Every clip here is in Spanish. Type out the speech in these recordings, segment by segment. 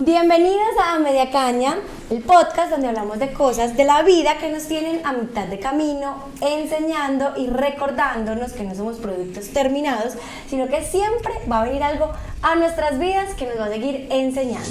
Bienvenidos a Media Caña, el podcast donde hablamos de cosas de la vida que nos tienen a mitad de camino, enseñando y recordándonos que no somos productos terminados, sino que siempre va a venir algo a nuestras vidas que nos va a seguir enseñando.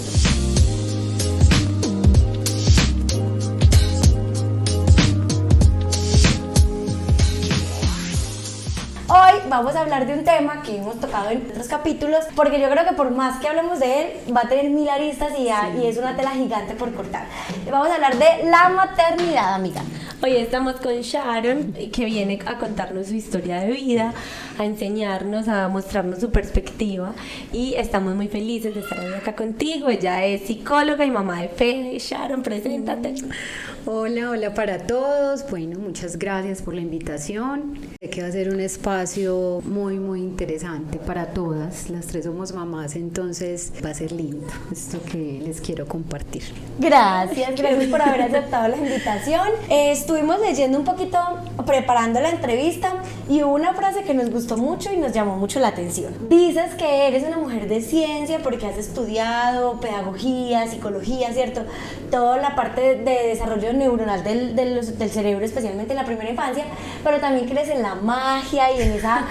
Hoy vamos a hablar de un tema que hemos tocado en otros capítulos, porque yo creo que por más que hablemos de él, va a tener 1000 aristas y es una tela gigante por cortar. Vamos a hablar de la maternidad, amiga. Hoy estamos con Sharon, que viene a contarnos su historia de vida, a enseñarnos, a mostrarnos su perspectiva, y estamos muy felices de estar hoy acá contigo. Ella es psicóloga y mamá de Fede. Sharon, preséntate. Hola para todos. Bueno, muchas gracias por la invitación. Sé que va a ser un espacio muy interesante para todas. Las tres somos mamás, entonces va a ser lindo esto que les quiero compartir. Gracias por haber aceptado la invitación. Estuvimos leyendo un poquito, preparando la entrevista, y hubo una frase que nos gustó mucho y nos llamó mucho la atención. Dices que eres una mujer de ciencia porque has estudiado pedagogía, psicología, ¿cierto? Toda la parte de desarrollo neuronal del cerebro, especialmente en la primera infancia, pero también crees en la magia y en esa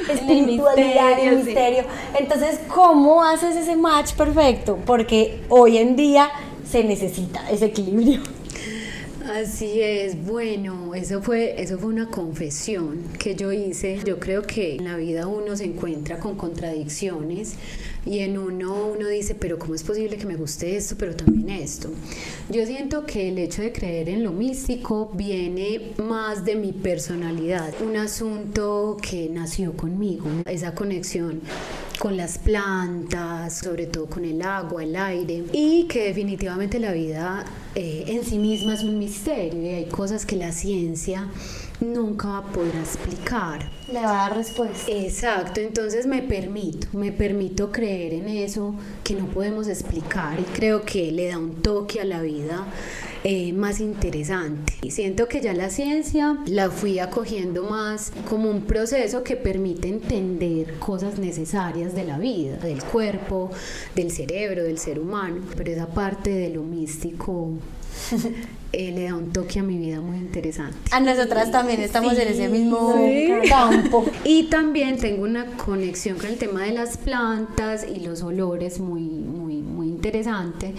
espiritualidad, el misterio. Entonces, ¿cómo haces ese match perfecto? Porque hoy en día se necesita ese equilibrio. Así es, bueno, eso fue una confesión que yo hice. Yo creo que en la vida uno se encuentra con contradicciones y en uno dice, pero ¿cómo es posible que me guste esto, pero también esto? Yo siento que el hecho de creer en lo místico viene más de mi personalidad, un asunto que nació conmigo, esa conexión con las plantas, sobre todo con el agua, el aire, y que definitivamente la vida en sí misma es un misterio y hay cosas que la ciencia nunca va a poder explicar. Le va a dar respuesta. Exacto, entonces me permito creer en eso que no podemos explicar, y creo que le da un toque a la vida más interesante. Y siento que ya la ciencia la fui acogiendo más como un proceso que permite entender cosas necesarias de la vida, del cuerpo, del cerebro, del ser humano, pero esa parte de lo místico le da un toque a mi vida muy interesante. A nosotras también estamos en ese mismo campo. Y también tengo una conexión con el tema de las plantas y los olores muy interesante.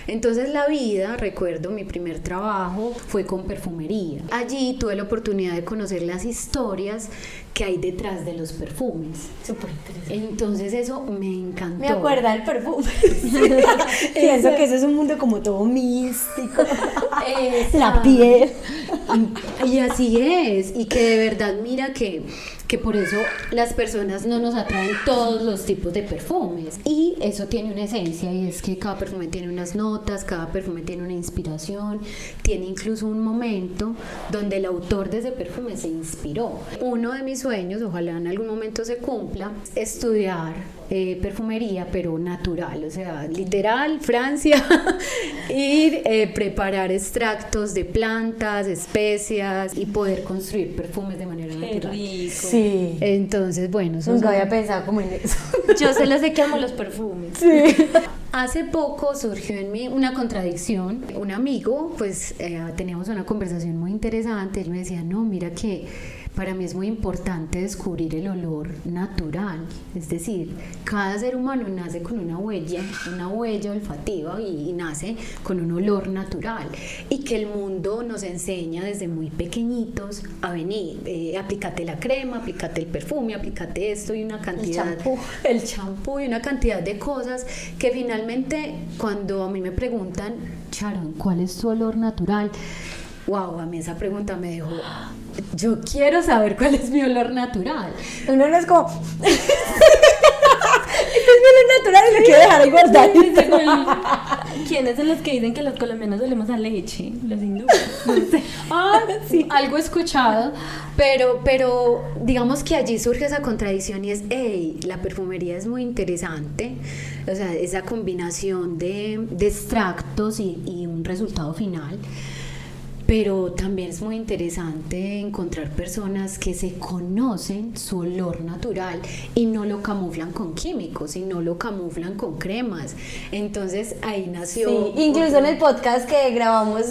Entonces la vida, recuerdo mi primer trabajo fue con perfumería. Allí tuve la oportunidad de conocer las historias que hay detrás de los perfumes. Súper interesante. Entonces eso me encantó. Me acuerda del perfume. Pienso que eso es un mundo como todo místico. La piel. Y así es. Y que de verdad, mira que por eso las personas no nos atraen todos los tipos de perfumes. Y eso tiene una esencia, y es que cada perfume tiene unas notas, cada perfume tiene una inspiración, tiene incluso un momento donde el autor de ese perfume se inspiró. Uno de mis sueños, ojalá en algún momento se cumpla, estudiar perfumería, pero natural, o sea, literal, Francia, ir preparar extractos de plantas, especias, y poder construir perfumes de manera natural. Rico. Sí. Entonces, bueno, Nunca había pensado como en eso. Yo sé sé que amo los perfumes. Sí. Hace poco surgió en mí una contradicción. Un amigo, pues teníamos una conversación muy interesante. Él me decía, no, mira que para mí es muy importante descubrir el olor natural. Es decir, cada ser humano nace con una huella olfativa y nace con un olor natural. Y que el mundo nos enseña desde muy pequeñitos a venir, aplícate la crema, aplícate el perfume, aplícate esto y una cantidad... El champú y una cantidad de cosas que finalmente, cuando a mí me preguntan, Sharon, ¿cuál es tu olor natural? Wow, a mí esa pregunta me dejó... Yo quiero saber cuál es mi olor natural. Uno no es como... Este es mi olor natural y lo quiero dejar ahí guardadito. ¿Quiénes son los que dicen que los colombianos olemos a leche? Los hindúes. No sé. Sí, algo he escuchado, pero digamos que allí surge esa contradicción y es, la perfumería es muy interesante, o sea, esa combinación de extractos y un resultado final. pero también es muy interesante encontrar personas que se conocen su olor natural y no lo camuflan con químicos y no lo camuflan con cremas. Entonces ahí nació... Sí, incluso en el podcast que grabamos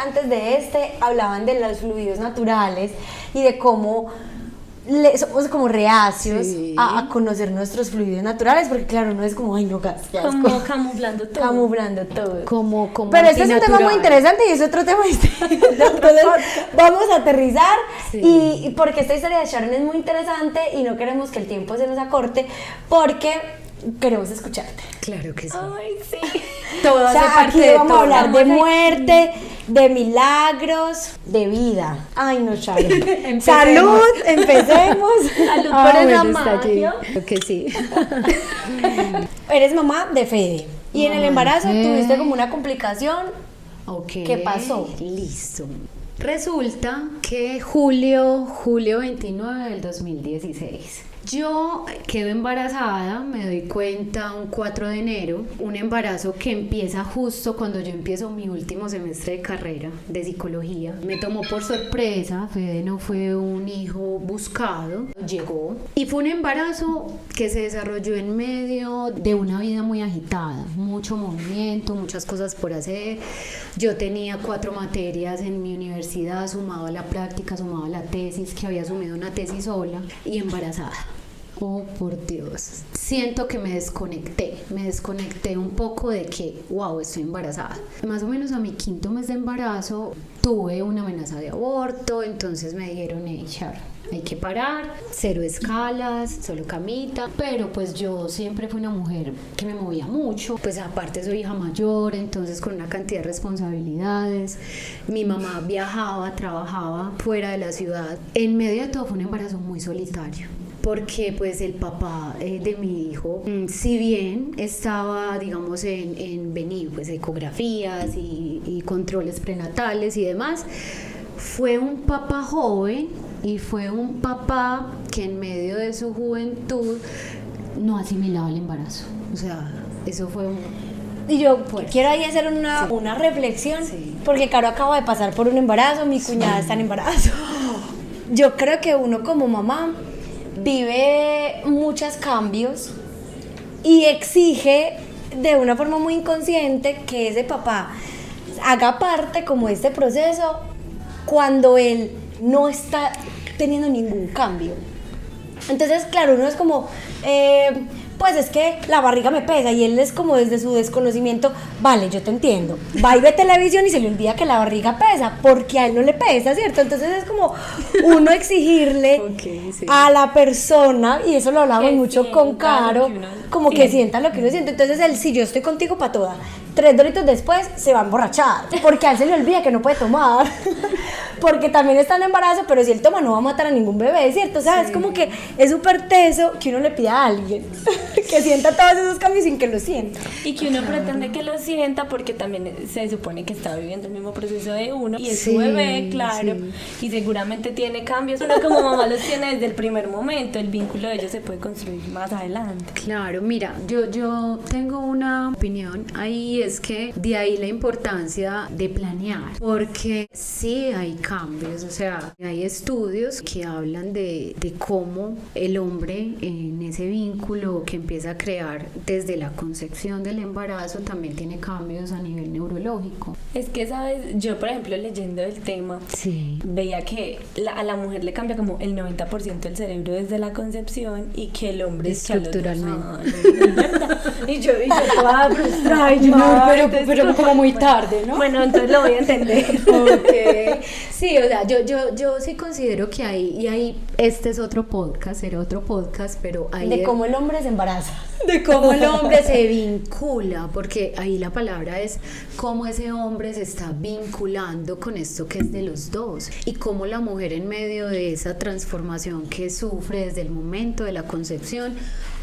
antes de hablaban de los fluidos naturales y de cómo somos como reacios Sí. a conocer nuestros fluidos naturales, porque claro, no es como, ay no, gas, qué asco. Como camuflando todo. Camuflando todo. como Pero este es un tema muy antinatural. interesante y es otro tema distinto. Entonces vamos a aterrizar Sí. y porque esta historia de Sharon es muy interesante y no queremos que el tiempo se nos acorte porque queremos escucharte. Claro que sí. Ay, sí. Todo O hace sea, parte aquí de vamos a todo. hablar de Estamos aquí. muerte, de milagros, de vida. Ay, no, Sharon. Empecemos. Salud, empecemos. Salud Ah, por esa bueno, está allí. magia. Creo que sí. Eres mamá de Fede y en el Mamá de embarazo Fede. tuviste como una complicación. Ok. ¿Qué pasó? Listo. Resulta que julio 29 del 2016. Yo quedo embarazada, me doy cuenta un 4 de enero, un embarazo que empieza justo cuando yo empiezo mi último semestre de carrera de psicología. Me tomó por sorpresa, Fede no fue un hijo buscado, llegó. Y fue un embarazo que se desarrolló en medio de una vida muy agitada, mucho movimiento, muchas cosas por hacer. Yo tenía 4 materias en mi universidad, sumado a la práctica, sumado a la tesis, que había asumido una tesis sola y embarazada. Oh, por Dios. Siento que me desconecté un poco de que, wow, estoy embarazada. Más o menos a mi 5.º mes de embarazo tuve una amenaza de aborto, entonces me dijeron, hey, Sharon, hay que parar, 0 escalas, solo camita, pero pues yo siempre fui una mujer que me movía mucho, pues aparte soy hija mayor, entonces con una cantidad de responsabilidades, mi mamá viajaba, trabajaba fuera de la ciudad, en medio de todo fue un embarazo muy solitario. Porque pues el papá de mi hijo, si bien estaba, digamos, en venir, pues ecografías y controles prenatales y demás, fue un papá joven y fue un papá que en medio de su juventud no asimilaba el embarazo. O sea, eso fue un... Y yo Pues, quiero ahí hacer una reflexión, Sí. porque Caro acaba de pasar por un embarazo, mi cuñada está en embarazo. Yo creo que uno como mamá vive muchos cambios y exige de una forma muy inconsciente que ese papá haga parte como de este proceso cuando él no está teniendo ningún cambio. Entonces, claro, uno es como, pues es que la barriga me pesa y él es como desde su desconocimiento, vale, yo te entiendo, va y ve televisión y se le olvida que la barriga pesa porque a él no le pesa, ¿cierto? Entonces es como uno exigirle Ok, sí. a la persona, y eso lo hablamos Que mucho con sienta Caro, lo que uno como que siente. sienta lo que uno siente. Entonces él, si yo estoy contigo para toda, 3 doritos después se va a emborrachar, porque a él se le olvida que no puede tomar, porque también está en embarazo, pero si él toma no va a matar a ningún bebé, ¿cierto? O sea, es como que es súper teso que uno le pida a alguien que sienta todos esos cambios sin que lo sienta. Y que uno pretende que lo sienta porque también se supone que está viviendo el mismo proceso de uno y es Sí, su bebé, claro, y seguramente tiene cambios. Uno como mamá los tiene desde el primer momento, el vínculo de ellos se puede construir más adelante. Claro, mira, yo tengo una opinión ahí, es que de ahí la importancia de planear, porque sí hay cambios, o sea, hay estudios que hablan de cómo el hombre en ese vínculo que empieza a crear desde la concepción del embarazo también tiene cambios a nivel neurológico. Es que, ¿sabes? Yo, por ejemplo, leyendo el tema, Sí. veía que a la mujer le cambia como el 90% del cerebro desde la concepción y que el hombre es que a los 2 Estructuralmente. años, ¿verdad? Y yo toda frustrada, y yo, No, "Ay, pero entonces, como muy tarde, ¿no?" Bueno, entonces lo voy a entender. Ok. Sí, o sea, yo sí considero que hay, y ahí este es otro podcast, era otro podcast, pero ahí De cómo el hombre se embaraza. de cómo el hombre se vincula, porque ahí la palabra es cómo ese hombre se está vinculando con esto que es de los dos y cómo la mujer en medio de esa transformación que sufre desde el momento de la concepción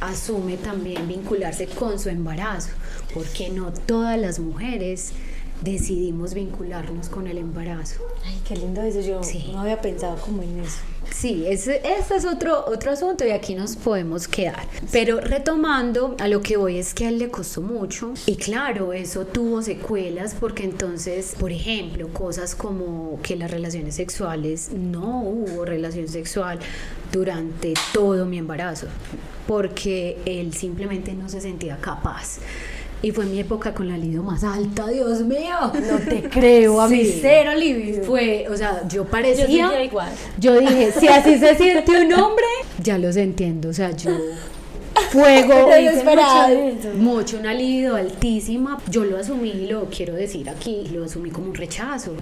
asume también vincularse con su embarazo, porque no todas las mujeres decidimos vincularnos con el embarazo. Ay, qué lindo eso, yo Sí. no había pensado como en eso. Sí, ese es otro asunto y aquí nos podemos quedar. Pero retomando, a lo que voy es que a él le costó mucho y claro, eso tuvo secuelas porque entonces, por ejemplo, cosas como que las relaciones sexuales, no hubo relación sexual durante todo mi embarazo porque él simplemente no se sentía capaz. Y fue mi época con la libido más alta, Dios mío. No te creo, a mí Sí. cero libido. Fue, o sea, yo Yo parecía... sentía igual. Yo dije, si así se siente un hombre, ya los entiendo, o sea, yo fuego, Pero hice desesperada. mucho, una libido altísima, yo lo asumí, y lo quiero decir aquí, lo asumí como un rechazo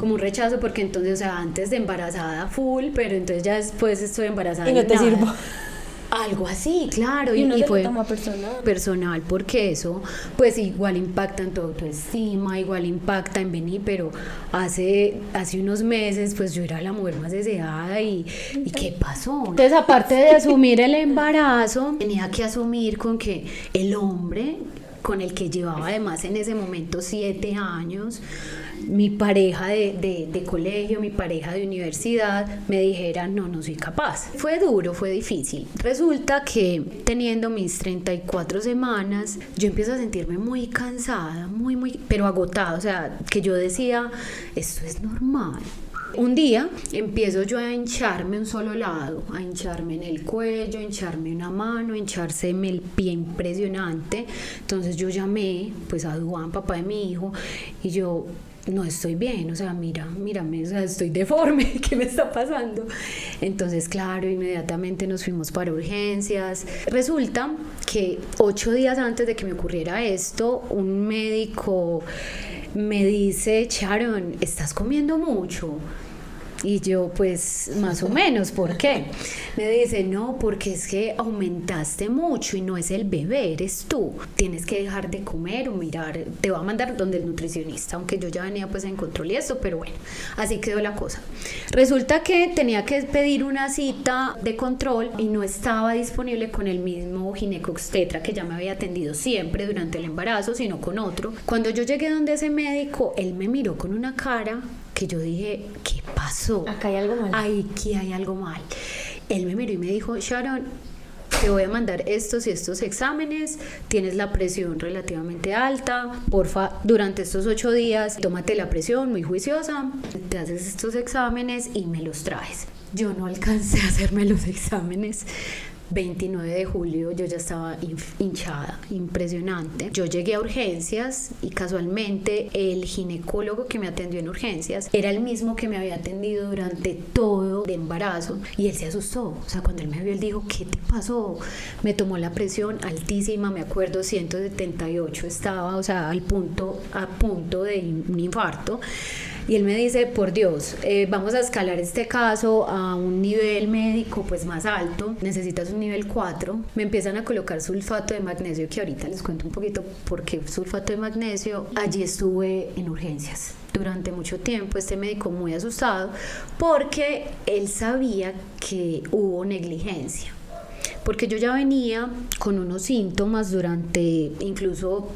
porque entonces, o sea, antes de embarazada full, pero entonces ya después estoy embarazada Y no te nada. sirvo. Algo así, claro, Y uno se lo fue toma personal. porque eso pues igual impacta en tu autoestima, igual impacta en venir, pero hace unos meses pues yo era la mujer más deseada y ¿qué pasó? Entonces aparte de asumir el embarazo, tenía que asumir con que el hombre con el que llevaba además en ese momento 7 años, mi pareja de colegio, mi pareja de universidad, me dijera, no soy capaz. Fue duro, fue difícil. Resulta que teniendo mis 34 semanas, yo empiezo a sentirme muy cansada, muy, pero agotada. O sea, que yo decía, esto es normal. Un día empiezo yo a hincharme un solo lado, a hincharme en el cuello, a hincharme una mano, a hinchárseme el pie impresionante. Entonces yo llamé pues a Duan, papá de mi hijo, y yo no estoy bien, o sea, mírame, o sea, estoy deforme, ¿qué me está pasando? Entonces, claro, inmediatamente nos fuimos para urgencias. Resulta que 8 días antes de que me ocurriera esto, un médico me dice, Sharon, estás comiendo mucho. Y yo, pues, más o menos, ¿por qué? Me dice, no, porque es que aumentaste mucho y no es el bebé, eres tú. Tienes que dejar de comer o mirar, te va a mandar donde el nutricionista, aunque yo ya venía pues en control y eso, pero bueno, así quedó la cosa. Resulta que tenía que pedir una cita de control y no estaba disponible con el mismo ginecobstetra que ya me había atendido siempre durante el embarazo, sino con otro. Cuando yo llegué donde ese médico, él me miró con una cara que yo dije, ¿qué pasó? Acá hay algo mal. Aquí hay algo mal. Él me miró y me dijo, Sharon, te voy a mandar estos y estos exámenes, tienes la presión relativamente alta, porfa, durante estos 8 días, tómate la presión, muy juiciosa, te haces estos exámenes y me los traes. Yo no alcancé a hacerme los exámenes. 29 de julio yo ya estaba hinchada, impresionante. Yo llegué a urgencias y casualmente el ginecólogo que me atendió en urgencias era el mismo que me había atendido durante todo el embarazo y él se asustó. O sea, cuando él me vio, él dijo, ¿qué te pasó? Me tomó la presión altísima, me acuerdo, 178 estaba, o sea, a punto de un infarto. Y él me dice, por Dios, vamos a escalar este caso a un nivel médico pues más alto, necesitas un nivel 4. Me empiezan a colocar sulfato de magnesio, que ahorita les cuento un poquito por qué sulfato de magnesio. Allí estuve en urgencias durante mucho tiempo, este médico muy asustado, porque él sabía que hubo negligencia. Porque yo ya venía con unos síntomas durante incluso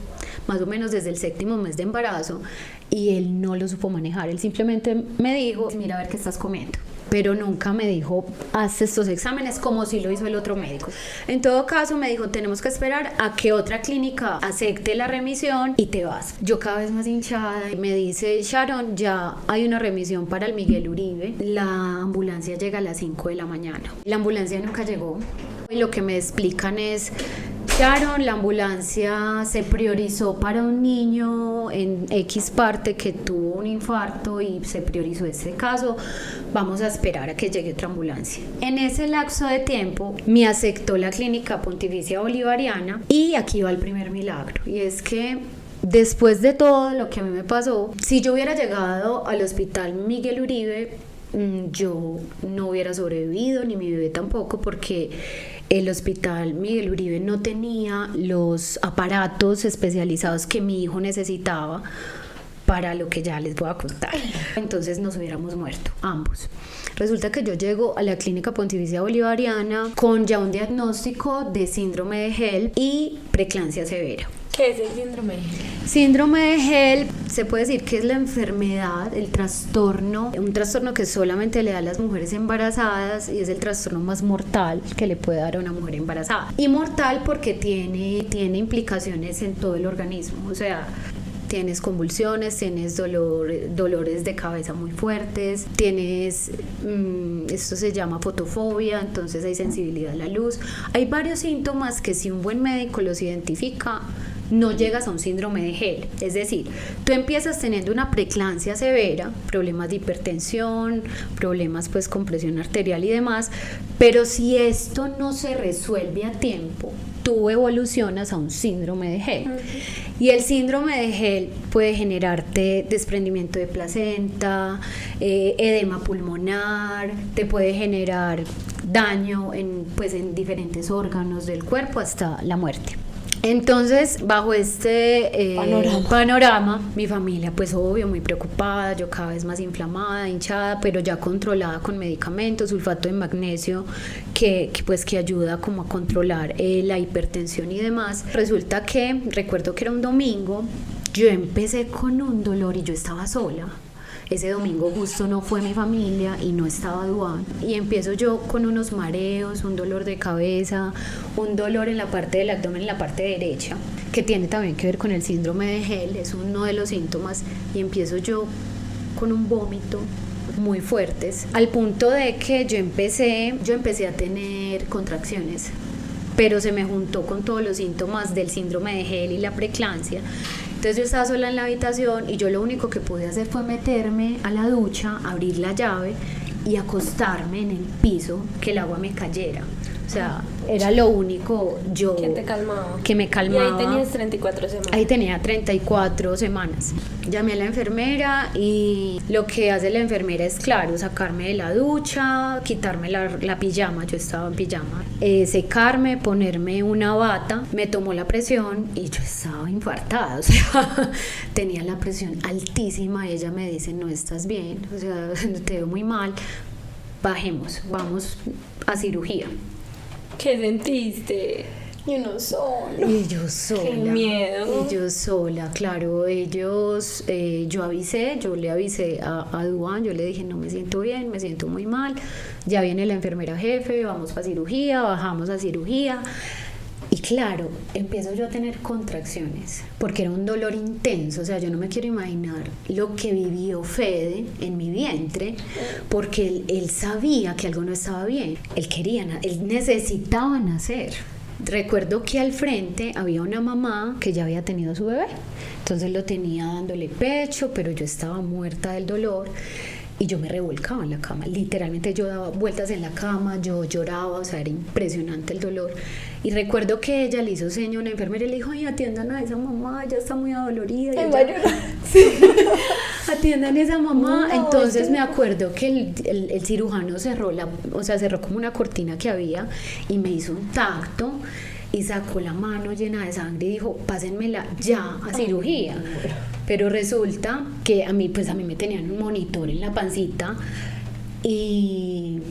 más o menos desde el 7º mes de embarazo y él no lo supo manejar. Él simplemente me dijo, mira a ver qué estás comiendo, pero nunca me dijo, haz estos exámenes como si lo hizo el otro médico. En todo caso me dijo, tenemos que esperar a que otra clínica acepte la remisión y te vas. Yo cada vez más hinchada, me dice, Sharon, ya hay una remisión para el Miguel Uribe, la ambulancia llega a las 5 de la mañana. La ambulancia nunca llegó y lo que me explican es, Sharon, la ambulancia se priorizó para un niño en X parte que tuvo un infarto y se priorizó ese caso, vamos a esperar a que llegue otra ambulancia. En ese lapso de tiempo me aceptó la Clínica Pontificia Bolivariana y aquí va el primer milagro, y es que después de todo lo que a mí me pasó, si yo hubiera llegado al hospital Miguel Uribe, yo no hubiera sobrevivido, ni mi bebé tampoco, porque el hospital Miguel Uribe no tenía los aparatos especializados que mi hijo necesitaba para lo que ya les voy a contar. Entonces nos hubiéramos muerto, ambos. Resulta que yo llego a la Clínica Pontificia Bolivariana con ya un diagnóstico de síndrome de HELLP y preeclampsia severa. ¿Qué es el síndrome de HELLP? Síndrome de HELLP se puede decir que es la enfermedad, el trastorno, un trastorno que solamente le da a las mujeres embarazadas y es el trastorno más mortal que le puede dar a una mujer embarazada. Y mortal porque tiene implicaciones en todo el organismo, o sea, tienes convulsiones, tienes dolores de cabeza muy fuertes, tienes, esto se llama fotofobia, entonces hay sensibilidad a la luz. Hay varios síntomas que si un buen médico los identifica, no llegas a un síndrome de Hell. Es decir, tú empiezas teniendo una preeclampsia severa, problemas de hipertensión, problemas pues con presión arterial y demás, pero si esto no se resuelve a tiempo, tú evolucionas a un síndrome de Hell. Y el síndrome de Hell puede generarte desprendimiento de placenta, edema pulmonar, te puede generar daño en diferentes órganos del cuerpo hasta la muerte. Entonces, bajo este panorama, mi familia, pues obvio, muy preocupada, yo cada vez más inflamada, hinchada, pero ya controlada con medicamentos, sulfato de magnesio, que ayuda como a controlar la hipertensión y demás. Resulta que, recuerdo que era un domingo, yo empecé con un dolor y yo estaba sola. Ese domingo justo no fue mi familia y no estaba Duan. Y empiezo yo con unos mareos, un dolor de cabeza, un dolor en la parte del abdomen, en la parte derecha, que tiene también que ver con el síndrome de Hell, es uno de los síntomas. Y empiezo yo con un vómito muy fuertes, al punto de que yo empecé a tener contracciones, pero se me juntó con todos los síntomas del síndrome de Hell y la preeclampsia. Entonces yo estaba sola en la habitación y yo lo único que pude hacer fue meterme a la ducha, abrir la llave y acostarme en el piso, que el agua me cayera. O sea, era lo único que me calmaba. Y ahí tenías 34 semanas. Ahí tenía 34 semanas. Llamé a la enfermera y lo que hace la enfermera es, claro, sacarme de la ducha, quitarme la pijama, yo estaba en pijama, secarme, ponerme una bata, me tomó la presión y yo estaba infartada, o sea, tenía la presión altísima y ella me dice, no estás bien, o sea, te veo muy mal, bajemos, vamos a cirugía. ¿Qué sentiste? Y uno solo. Y yo sola. Qué miedo. Y yo sola, claro. Ellos, yo le avisé a Duan, yo le dije, no me siento bien, me siento muy mal. Ya viene la enfermera jefe, vamos para cirugía, bajamos a cirugía. Y claro, empiezo yo a tener contracciones, porque era un dolor intenso, o sea, yo no me quiero imaginar lo que vivió Fede en mi vientre, porque él sabía que algo no estaba bien, él necesitaba nacer. Recuerdo que al frente había una mamá que ya había tenido su bebé, entonces lo tenía dándole pecho, pero yo estaba muerta del dolor. Y yo me revolcaba en la cama, literalmente yo daba vueltas en la cama, yo lloraba, o sea, era impresionante el dolor. Y recuerdo que ella le hizo seña a una enfermera y le dijo, ay, atiendan a esa mamá, ya está muy adolorida. Y atiendan a esa mamá. No, entonces me acuerdo que el cirujano cerró como una cortina que había y me hizo un tacto y sacó la mano llena de sangre y dijo, pásenmela ya a cirugía. Pero resulta que a mí me tenían un monitor en la pancita y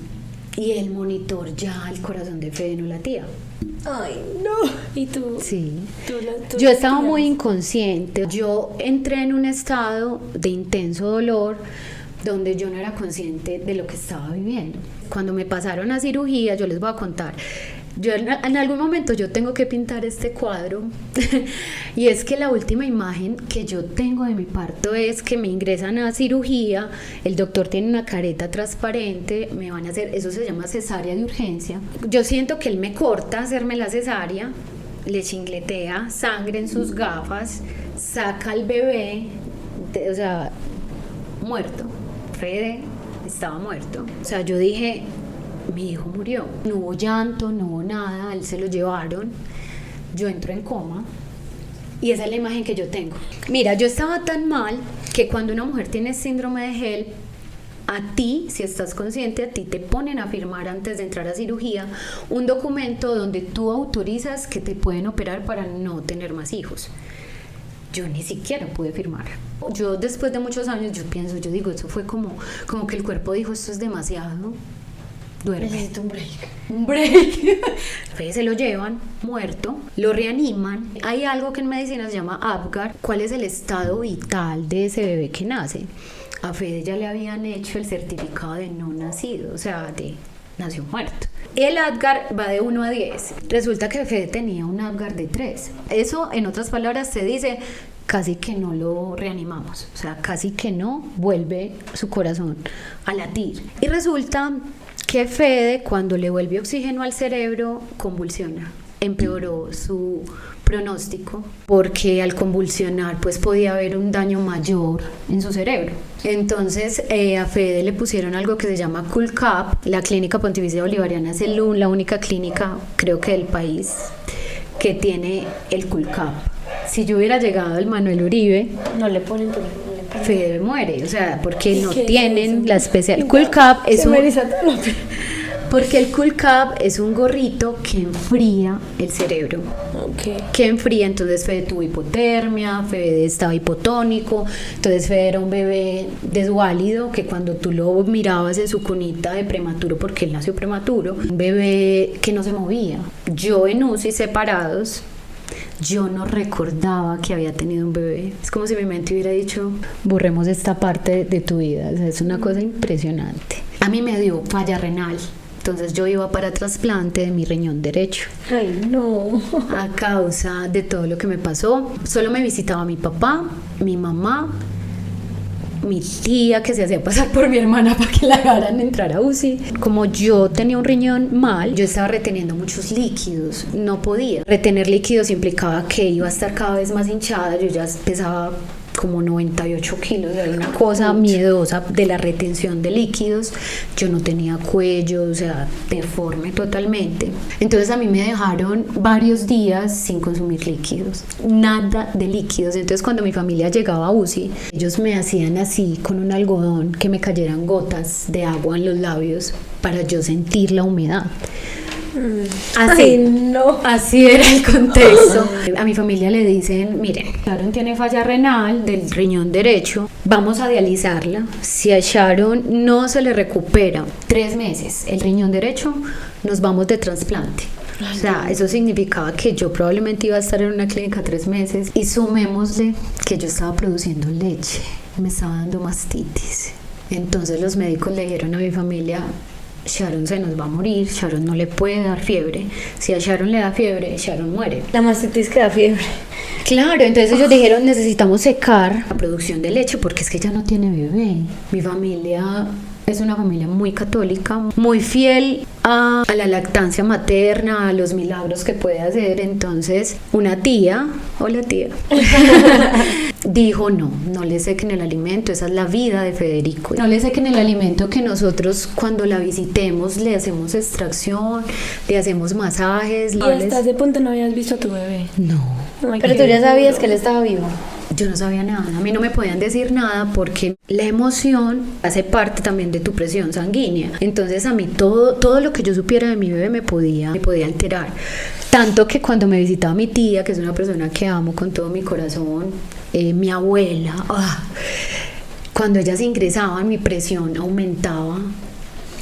el monitor ya, el corazón de Fede no latía. Ay, no. ¿Y tú? Sí. ¿Tú yo estaba muy inconsciente. Yo entré en un estado de intenso dolor donde yo no era consciente de lo que estaba viviendo. Cuando me pasaron a cirugía, yo les voy a contar. Yo en algún momento yo tengo que pintar este cuadro y es que la última imagen que yo tengo de mi parto es que me ingresan a cirugía, el doctor tiene una careta transparente, me van a hacer, eso se llama cesárea de urgencia. Yo siento que él me corta hacerme la cesárea, le chingletea sangre en sus gafas, saca al bebé, o sea, muerto. Fede estaba muerto. O sea, yo dije, mi hijo murió. No hubo llanto, no hubo nada, él se lo llevaron. Yo entro en coma y esa es la imagen que yo tengo. Mira, yo estaba tan mal que cuando una mujer tiene síndrome de Hell, a ti, si estás consciente, a ti te ponen a firmar antes de entrar a cirugía un documento donde tú autorizas que te pueden operar para no tener más hijos. Yo ni siquiera pude firmar. Yo después de muchos años, yo digo, eso fue como que el cuerpo dijo, esto es demasiado. duerme. Necesito un break. Un break. Fede se lo llevan muerto, lo reaniman. Hay algo que en medicina se llama Apgar. ¿Cuál es el estado vital de ese bebé que nace? A Fede ya le habían hecho el certificado de no nacido, o sea, de nació muerto. El Apgar va de 1 a 10. Resulta que Fede tenía un Apgar de 3. Eso, en otras palabras, se dice casi que no lo reanimamos, o sea, casi que no vuelve su corazón a latir. Y resulta que Fede, cuando le vuelve oxígeno al cerebro, convulsiona. Empeoró su pronóstico porque al convulsionar pues podía haber un daño mayor en su cerebro. Entonces a Fede le pusieron algo que se llama CoolCap. La Clínica Pontificia Bolivariana es la única clínica, creo que del país, que tiene el CoolCap. Si yo hubiera llegado al Manuel Uribe, No le ponen por Fede muere, o sea, porque no ¿Qué es tienen eso? la especial. CoolCap es Se un... me eriza toda la piel. Porque el CoolCap es un gorrito que enfría el cerebro. Ok. Que enfría, entonces Fede tuvo hipotermia, Fede estaba hipotónico, entonces Fede era un bebé desválido que cuando tú lo mirabas en su cunita de prematuro, porque él nació prematuro, un bebé que no se movía. Yo en UCI separados, yo no recordaba que había tenido un bebé. Es como si mi mente hubiera dicho, borremos esta parte de tu vida. O sea, es una cosa impresionante. A mí me dio falla renal. Entonces yo iba para trasplante de mi riñón derecho. Ay, no. A causa de todo lo que me pasó. Solo me visitaba mi papá, mi mamá, mi tía que se hacía pasar por mi hermana para que la dejaran entrar a UCI. Como yo tenía un riñón mal, yo estaba reteniendo muchos líquidos. No podía. Retener líquidos implicaba que iba a estar cada vez más hinchada. Yo ya pesaba como 98 kilos, era una cosa miedosa de la retención de líquidos. Yo no tenía cuello, o sea, deforme totalmente. Entonces a mí me dejaron varios días sin consumir líquidos, nada de líquidos. Entonces cuando mi familia llegaba a UCI, ellos me hacían así con un algodón que me cayeran gotas de agua en los labios para yo sentir la humedad. Así, Ay, no. así era el contexto. A mi familia le dicen, miren, Sharon tiene falla renal del riñón derecho, vamos a dializarla. Si a Sharon no se le recupera 3 meses el riñón derecho, nos vamos de trasplante. O sea, eso significaba que yo probablemente iba a estar en una clínica 3 meses. Y sumémosle que yo estaba produciendo leche, me estaba dando mastitis. Entonces los médicos le dijeron a mi familia, Sharon se nos va a morir, Sharon no le puede dar fiebre. Si a Sharon le da fiebre, Sharon muere. La mastitis que da fiebre. Claro, entonces ellos dijeron, necesitamos secar la producción de leche porque es que ella no tiene bebé. Mi familia es una familia muy católica, muy fiel a la lactancia materna, a los milagros que puede hacer. Entonces una tía, hola tía, dijo no le sequen el alimento, esa es la vida de Federico. No le sequen el alimento, que nosotros cuando la visitemos le hacemos extracción, le hacemos masajes. ¿Y hasta ese punto no habías visto a tu bebé? No. Ay, Pero qué tú ya sabías duro. que él estaba vivo. Yo no sabía nada, a mí no me podían decir nada porque la emoción hace parte también de tu presión sanguínea. Entonces a mí todo lo que yo supiera de mi bebé me podía alterar. Tanto que cuando me visitaba mi tía, que es una persona que amo con todo mi corazón, mi abuela, cuando ellas ingresaban mi presión aumentaba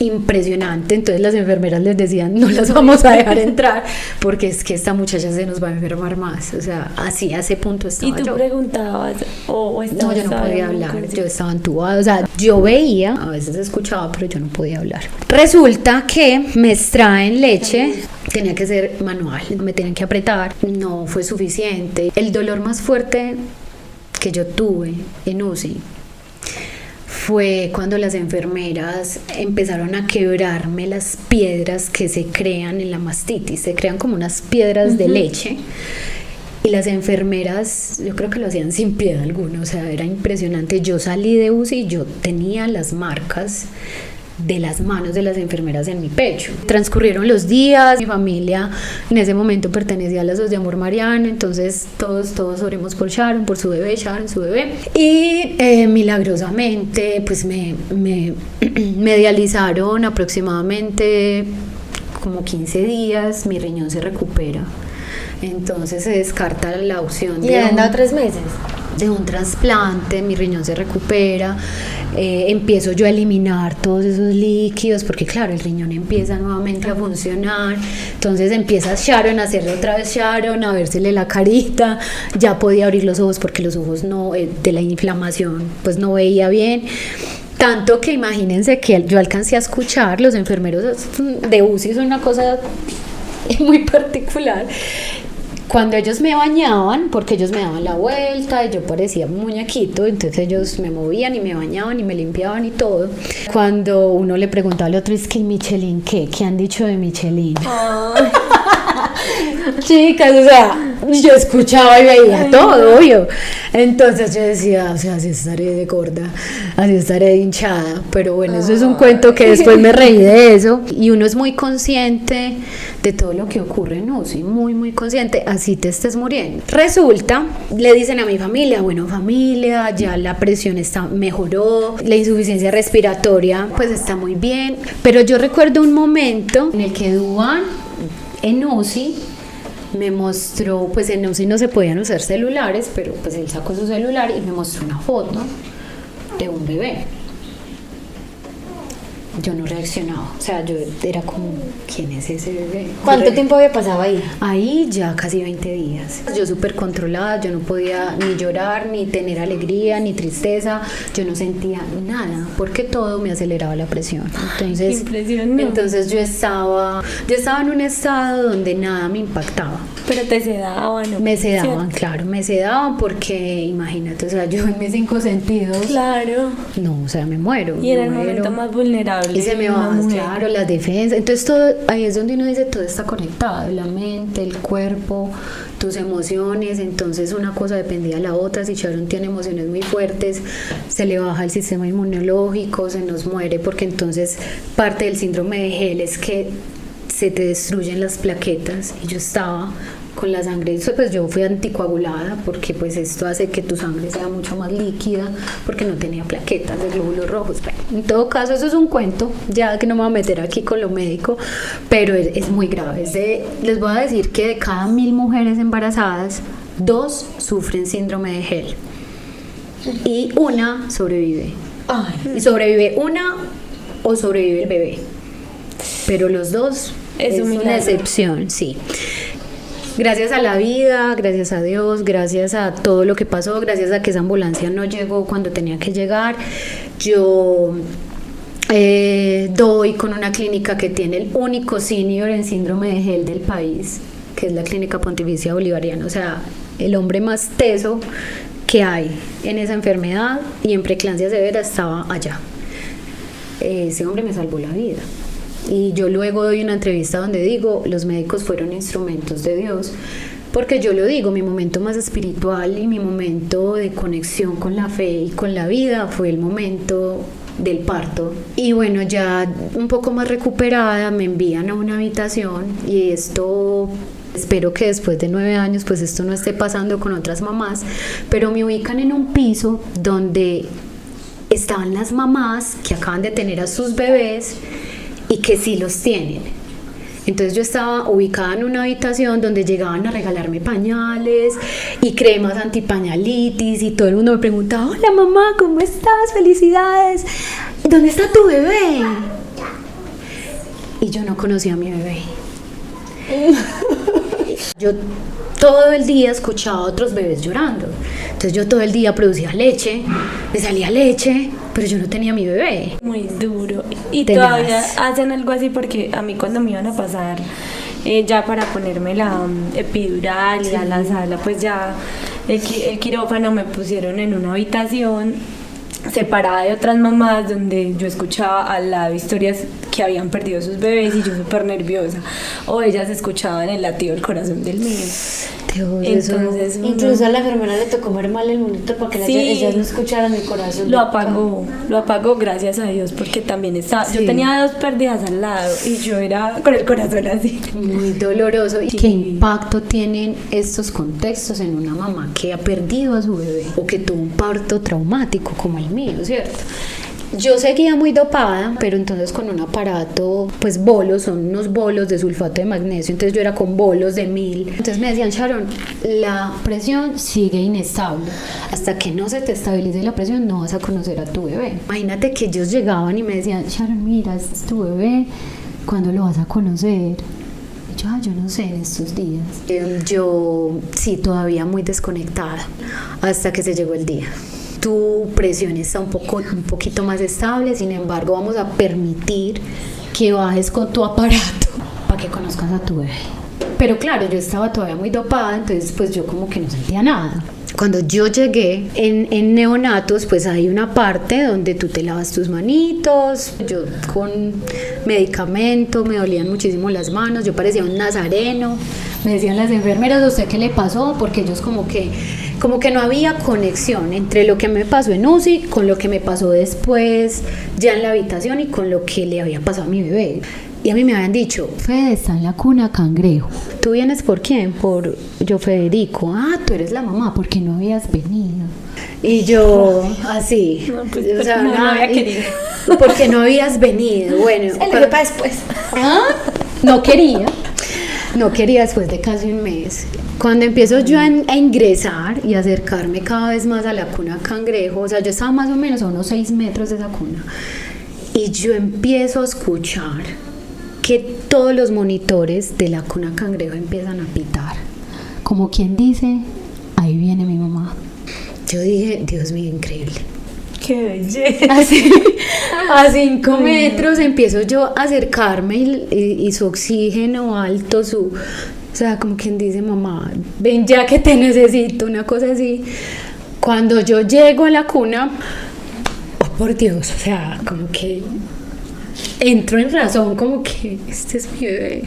impresionante. Entonces las enfermeras les decían, no las vamos a dejar entrar porque es que esta muchacha se nos va a enfermar más. O sea, así a ese punto estaba ¿Y tú yo. preguntabas o No, estabas yo no podía muy hablar, consciente? yo estaba entubada, o sea, yo veía, a veces escuchaba, pero yo no podía hablar. Resulta que me extraen leche, tenía que ser manual, me tenían que apretar, no fue suficiente. El dolor más fuerte que yo tuve en UCI fue cuando las enfermeras empezaron a quebrarme las piedras que se crean en la mastitis, se crean como unas piedras de leche. Y las enfermeras, yo creo que lo hacían sin piedad alguna, o sea, era impresionante. Yo salí de UCI y yo tenía las marcas de las manos de las enfermeras en mi pecho. Transcurrieron los días, mi familia en ese momento pertenecía a Lazos de Amor Mariano, entonces todos oremos por Sharon, por su bebé, Sharon, su bebé. Y milagrosamente, pues me dializaron aproximadamente como 15 días, mi riñón se recupera. Entonces se descarta la opción Y le han dado 3 meses. de un trasplante, mi riñón se recupera, empiezo yo a eliminar todos esos líquidos, porque claro, el riñón empieza nuevamente a funcionar, entonces empieza Sharon a hacerle otra vez Sharon, a vérsele la carita, ya podía abrir los ojos porque los ojos no, de la inflamación, pues no veía bien. Tanto que imagínense que yo alcancé a escuchar, los enfermeros de UCI son una cosa muy particular. Cuando ellos me bañaban, porque ellos me daban la vuelta y yo parecía un muñequito, entonces ellos me movían y me bañaban y me limpiaban y todo. Cuando uno le preguntaba al otro, es que Michelin, ¿qué han dicho de Michelin? Chicas, o sea, yo escuchaba y veía todo, obvio. Entonces yo decía, o sea, así estaré de gorda, así estaré de hinchada. Pero bueno, eso es un cuento que después me reí de eso. Y uno es muy consciente de todo lo que ocurre, ¿no? Sí, muy, muy consciente, así te estés muriendo. Resulta, le dicen a mi familia, bueno, familia, ya la presión mejoró, la insuficiencia respiratoria pues está muy bien. Pero yo recuerdo un momento en el que Duván en UCI me mostró, pues en UCI no se podían usar celulares, pero pues él sacó su celular y me mostró una foto de un bebé. Yo no reaccionaba, o sea, yo era como, ¿quién es ese bebé? ¿Cuánto tiempo había pasado ahí? Ahí ya casi 20 días. Yo súper controlada, yo no podía ni llorar, ni tener alegría, ni tristeza, yo no sentía nada, porque todo me aceleraba la presión. Entonces, entonces yo estaba en un estado donde nada me impactaba. Pero te sedaban, ¿no? Me sedaban, claro, me sedaban porque, imagínate, o sea, yo en mis 5 sentidos. Claro. No, o sea, me muero. Y era el momento más vulnerable. Y se me bajan, claro, las defensas. Entonces todo, ahí es donde uno dice, todo está conectado, la mente, el cuerpo, tus emociones. Entonces una cosa dependía de la otra. Si Sharon tiene emociones muy fuertes, se le baja el sistema inmunológico, se nos muere, porque entonces parte del síndrome de Hell es que se te destruyen las plaquetas. Y yo estaba con la sangre, pues yo fui anticoagulada, porque pues esto hace que tu sangre sea mucho más líquida, porque no tenía plaquetas de glóbulos rojos. Bueno, en todo caso eso es un cuento, ya que no me voy a meter aquí con lo médico, pero es muy grave. Les voy a decir que de cada 1000 mujeres embarazadas, 2 sufren síndrome de Hell y una sobrevive. Y sobrevive una o sobrevive el bebé, pero los dos es una excepción, sí. Gracias a la vida, gracias a Dios, gracias a todo lo que pasó, gracias a que esa ambulancia no llegó cuando tenía que llegar, yo doy con una clínica que tiene el único senior en síndrome de Hell del país, que es la Clínica Pontificia Bolivariana, o sea, el hombre más teso que hay en esa enfermedad, y en preeclampsia severa estaba allá. Ese hombre me salvó la vida. Y yo luego doy una entrevista donde digo, los médicos fueron instrumentos de Dios, porque yo lo digo, mi momento más espiritual y mi momento de conexión con la fe y con la vida fue el momento del parto. Y bueno, ya un poco más recuperada me envían a una habitación, y esto, espero que después de 9 años pues esto no esté pasando con otras mamás, pero me ubican en un piso donde estaban las mamás que acaban de tener a sus bebés y que sí los tienen. Entonces yo estaba ubicada en una habitación donde llegaban a regalarme pañales y cremas antipañalitis, y todo el mundo me preguntaba, hola mamá, ¿cómo estás? Felicidades, ¿dónde está tu bebé? Y yo no conocía a mi bebé. Yo todo el día escuchaba a otros bebés llorando, entonces yo todo el día producía leche, me salía leche, pero yo no tenía a mi bebé. Muy duro. Y Tenaz. todavía hacen algo así, porque a mí cuando me iban a pasar ya para ponerme la epidural y a la sala, pues ya el quirófano me pusieron en una habitación separada de otras mamás, donde yo escuchaba al lado historias que habían perdido sus bebés y yo súper nerviosa, o ellas escuchaban el latido del corazón del mío. Entonces incluso a la enfermera le tocó ver mal el monitor para que ellas no escucharan el corazón. Lo apagó, gracias a Dios, porque también estaba, yo tenía 2 pérdidas al lado y yo era con el corazón así. Muy doloroso. ¿Y qué impacto tienen estos contextos en una mamá que ha perdido a su bebé o que tuvo un parto traumático como el mío, cierto? Yo seguía muy dopada, pero entonces con un aparato, pues bolos, son unos bolos de sulfato de magnesio, entonces yo era con bolos de 1000. Entonces me decían, Sharon, la presión sigue inestable. Hasta que no se te estabilice la presión, no vas a conocer a tu bebé. Imagínate que ellos llegaban y me decían, Sharon, mira, este es tu bebé, ¿cuándo lo vas a conocer? Yo no sé, en estos días. Yo sí, todavía muy desconectada, hasta que se llegó el día. Tu presión está un poquito más estable, sin embargo vamos a permitir que bajes con tu aparato para que conozcas a tu bebé. Pero claro, yo estaba todavía muy dopada, entonces pues yo como que no sentía nada. Cuando yo llegué en neonatos, pues hay una parte donde tú te lavas tus manitos. Yo con medicamento, me dolían muchísimo las manos, yo parecía un nazareno. Me decían las enfermeras, ¿a usted qué le pasó? Porque ellos como que no había conexión entre lo que me pasó en UCI con lo que me pasó después ya en la habitación y con lo que le había pasado a mi bebé. Y a mí me habían dicho, Fede está en la cuna Cangrejo. ¿Tú vienes por quién? Por yo, Federico. Ah, tú eres la mamá, porque no habías venido. Y yo, así. No, pues, o sea, no había querido. Porque no habías venido. Bueno, Se le dio para después. no quería después de casi un mes. Cuando empiezo yo a ingresar y acercarme cada vez más a la cuna Cangrejo, o sea, yo estaba más o menos a unos 6 metros de esa cuna, y yo empiezo a escuchar que todos los monitores de la cuna Cangrejo empiezan a pitar, como quien dice, ahí viene mi mamá. Yo dije, Dios mío, increíble. ¡Qué belleza! Así, a 5 metros empiezo yo a acercarme y su oxígeno alto, o sea, como quien dice, mamá, ven ya que te necesito, una cosa así. Cuando yo llego a la cuna, oh por Dios, o sea, como que entro en razón, como que este es mi bebé.